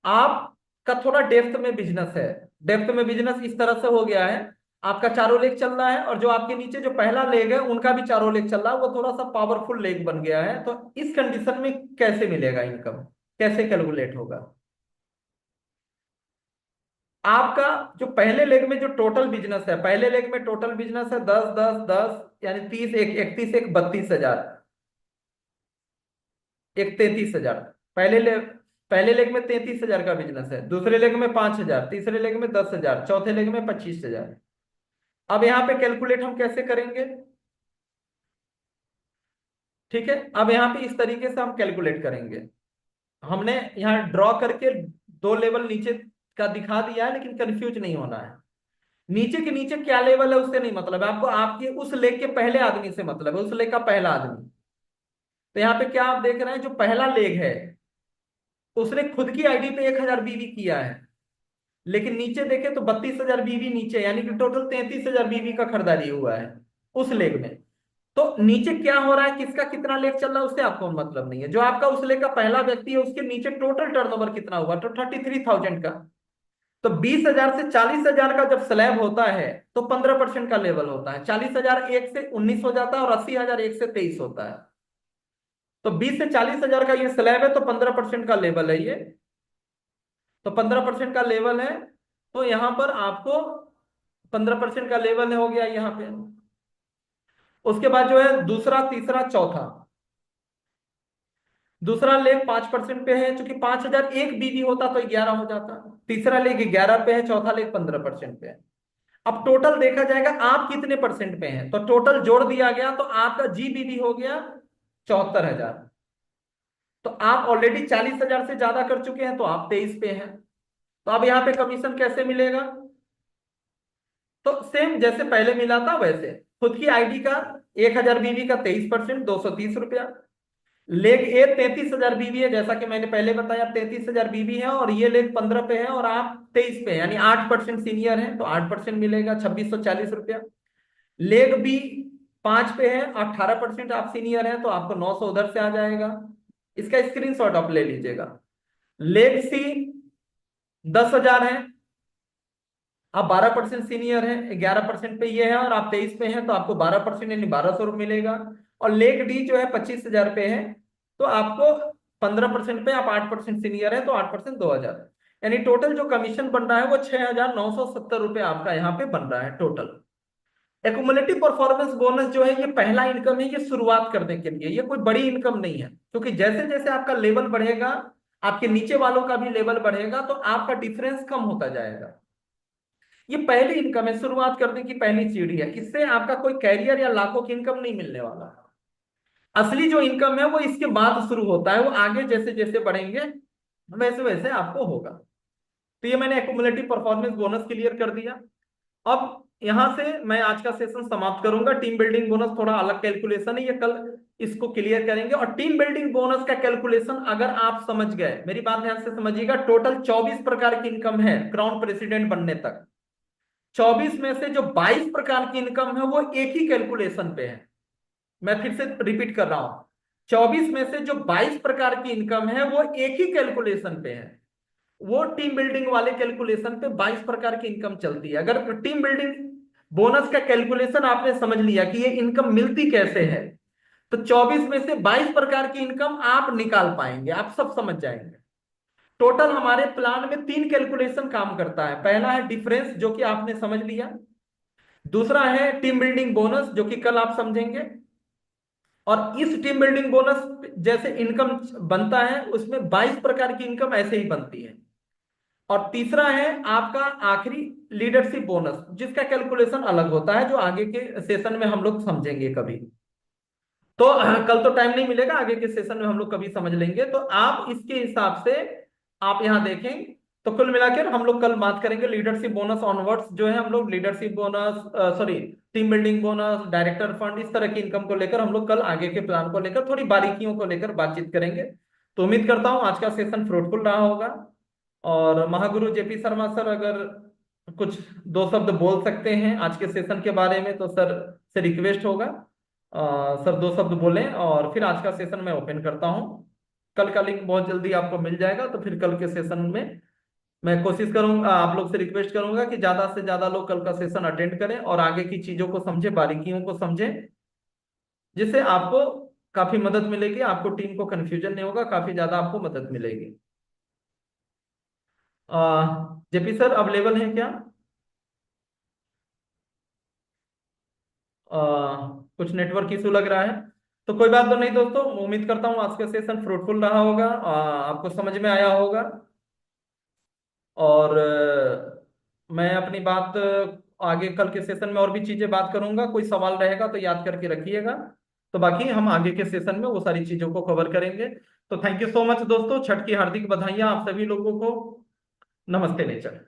आपका थोड़ा डेप्थ में बिजनेस है। डेप्थ में बिजनेस इस तरह से हो गया है, आपका चारों लेग चल रहा है, और जो आपके नीचे जो पहला लेग है उनका भी चारों लेग चल रहा है, वो थोड़ा सा पावरफुल लेग बन गया है। तो इस कंडीशन में कैसे मिलेगा इनकम, कैसे कैलकुलेट होगा? आपका जो पहले लेग में जो टोटल बिजनेस है, पहले लेग में टोटल बिजनेस है 10 10 10, यानी 30 एक 31 एक 32,000, एक 33,000। पहले लेग में 33,000 का बिजनेस है, दूसरे लेग में 5,000, तीसरे लेग में 10,000, चौथे लेग में 25,000। अब यहाँ पे कैलकुलेट हम कैसे करेंगे? ठीक है, अब यहाँ पे इस तरीके से हम कैलकुलेट करेंगे। हमने यहाँ ड्रॉ करके 2 लेवल नीचे का दिखा दिया है, लेकिन कंफ्यूज नहीं होना है। नीचे के नीचे क्या लेवल है उससे नहीं मतलब है आपको, आपके उस लेग के पहले आदमी से मतलब है, उस लेग का पहला आदमी। तो यहाँ पे क्या आप देख रहे हैं, जो पहला लेग है उसने खुद की आईडी पे 1,000 बीवी किया है, लेकिन नीचे देखे तो 32,000 बीवी नीचे, यानी कि टोटल 33,000 बीवी का खरीदारी हुआ है उस लेग में। तो नीचे क्या हो रहा है, किसका कितना लेग चल रहा है, उससे आपको मतलब नहीं है। जो आपका उस लेग का पहला व्यक्ति है उसके नीचे टोटल टर्नओवर कितना हुआ, तो 33,000 का। तो 20,000 से 40,000 का जब स्लैब होता है तो 15% का लेवल होता है। 40,000 एक से 19 हो जाता है और 80,000 एक से 23 होता है। तो 20 से 40,000 का ये स्लैब है, तो 15% का लेवल है ये। तो 15% का लेवल है, तो यहां पर आपको 15% का लेवल हो गया यहाँ पे। उसके बाद जो है दूसरा, तीसरा, चौथा। दूसरा लेग 5% पे है, क्योंकि 5,000 एक बीवी होता तो 11 हो जाता। तीसरा लेग 11 पे है, चौथा लेग 15% पे है। अब टोटल देखा जाएगा आप कितने परसेंट पे हैं, तो टोटल जोड़ दिया गया तो आपका जीबीबी हो गया 74,000। तो आप ऑलरेडी 40,000 से ज्यादा कर चुके हैं, तो आप 23 पे हैं। तो अब यहाँ पे कमीशन कैसे मिलेगा, तो सेम जैसे पहले मिला था वैसे। खुद की आईडी का 1,000 बीवी का 23%, 230 रुपया। लेग ए 33,000 बीवी है, जैसा कि मैंने पहले बताया 33,000 बीवी है, और ये लेग 15 पे है और आप 23 पे है, यानी 8% सीनियर है, तो 8% मिलेगा 2,640 रुपया। लेग बी 5 पे है, 18% आप सीनियर है, तो आपको 900 उधर से आ जाएगा। इसका स्क्रीनशॉट आप ले लीजिएगा। लेग सी 10,000 है, आप 12% सीनियर है, 11% पे ये है, और आप 23 पे हैं, तो आपको 12% यानी 1,200 मिलेगा। और लेग डी जो है 25,000 पे है, तो आपको 15% पे, आप 8% सीनियर है, तो 8% 2,000। यानी टोटल जो कमीशन बन रहा है वो 6,970 रुपये आपका यहाँ पे बन रहा है टोटल। एक्युमुलेटिव परफॉर्मेंस बोनस जो है ये पहला इनकम है, ये शुरुआत करने के लिए, ये कोई बड़ी इनकम नहीं है, क्योंकि जैसे जैसे आपका लेवल बढ़ेगा, आपके नीचे वालों का भी लेवल बढ़ेगा, तो आपका डिफरेंस कम होता जाएगा। ये पहली इनकम है, शुरुआत करने की पहली सीढ़ी है। इससे आपका कोई कैरियर या लाखों की इनकम नहीं मिलने वाला। असली जो इनकम है वो इसके बाद शुरू होता है, वो आगे जैसे जैसे बढ़ेंगे वैसे वैसे आपको होगा। तो ये मैंने एक्युमुलेटिव परफॉर्मेंस बोनस क्लियर कर दिया। अब यहां से मैं आज का सेशन समाप्त करूंगा। टीम बिल्डिंग बोनस थोड़ा अलग कैलकुलेशन है, ये कल इसको क्लियर करेंगे। और टीम बिल्डिंग बोनस का कैलकुलेशन अगर आप समझ गए, मेरी बात ध्यान से समझिएगा, टोटल 24 प्रकार की इनकम है क्राउन प्रेसिडेंट बनने तक। 24 में से जो 22 प्रकार की इनकम है वो एक ही कैलकुलेशन पे है। मैं फिर से रिपीट कर रहा हूं, 24 में से जो 22 प्रकार की इनकम है वो एक ही कैलकुलेशन पे है। वो टीम बिल्डिंग वाले कैलकुलेशन पे 22 प्रकार की इनकम चलती है। अगर टीम बिल्डिंग बोनस का कैलकुलेशन आपने समझ लिया कि ये इनकम मिलती कैसे है, तो 24 में से 22 प्रकार की इनकम आप निकाल पाएंगे, आप सब समझ जाएंगे। टोटल हमारे प्लान में 3 कैलकुलेशन काम करता है। पहला है डिफरेंस, जो कि आपने समझ लिया। दूसरा है टीम बिल्डिंग बोनस, जो कि कल आप समझेंगे। और इस टीम बिल्डिंग बोनस जैसे इनकम बनता है उसमें 22 प्रकार की इनकम ऐसे ही बनती है। और तीसरा है आपका आखिरी लीडरशिप बोनस, जिसका कैलकुलेशन अलग होता है, जो आगे के सेशन में हम लोग समझेंगे कभी। तो कल तो टाइम नहीं मिलेगा, आगे के सेशन में हम लोग कभी समझ लेंगे। तो आप इसके हिसाब से आप यहां देखें। तो कुल मिलाकर हम लोग कल बात करेंगे लीडरशिप बोनस ऑनवर्ड्स, जो है हम लोग leadership bonus, sorry, team building bonus, director fund, इस तरह की इनकम को लेकर हम लोग कल आगे के प्लान को लेकर थोड़ी बारीकियों को लेकर बातचीत करेंगे। तो उम्मीद करता हूं आज का सेशन फ्रूटफुल रहा होगा। और महागुरु जेपी शर्मा सर अगर कुछ दो शब्द बोल सकते हैं आज के सेशन के बारे में, तो सर से रिक्वेस्ट होगा सर दो शब्द बोलें, और फिर आज का सेशन मैं ओपन करता हूं। कल का लिंक बहुत जल्दी आपको मिल जाएगा, तो फिर कल के सेशन में मैं कोशिश करूंगा, आप लोग से रिक्वेस्ट करूंगा कि ज्यादा से ज्यादा लोग कल का सेशन अटेंड करें और आगे की चीजों को समझें, बारीकियों को समझें, जिससे आपको काफी मदद मिलेगी, आपको टीम को कंफ्यूजन नहीं होगा, काफी ज्यादा आपको मदद मिलेगी। जेपी सर अवेलेबल हैं क्या? कुछ नेटवर्क इशू लग रहा है, तो कोई बात तो नहीं दोस्तों। उम्मीद करता हूँ आज का सेशन फ्रूटफुल रहा होगा, आपको समझ में आया होगा। और मैं अपनी बात आगे कल के सेशन में और भी चीजें बात करूंगा। कोई सवाल रहेगा तो याद करके रखिएगा। तो बाकी हम आगे के सेशन में वो सारी चीजों को कवर करेंगे। तो थैंक यू सो मच दोस्तों, छठ की हार्दिक बधाइयां आप सभी लोगों को। नमस्ते नेचर।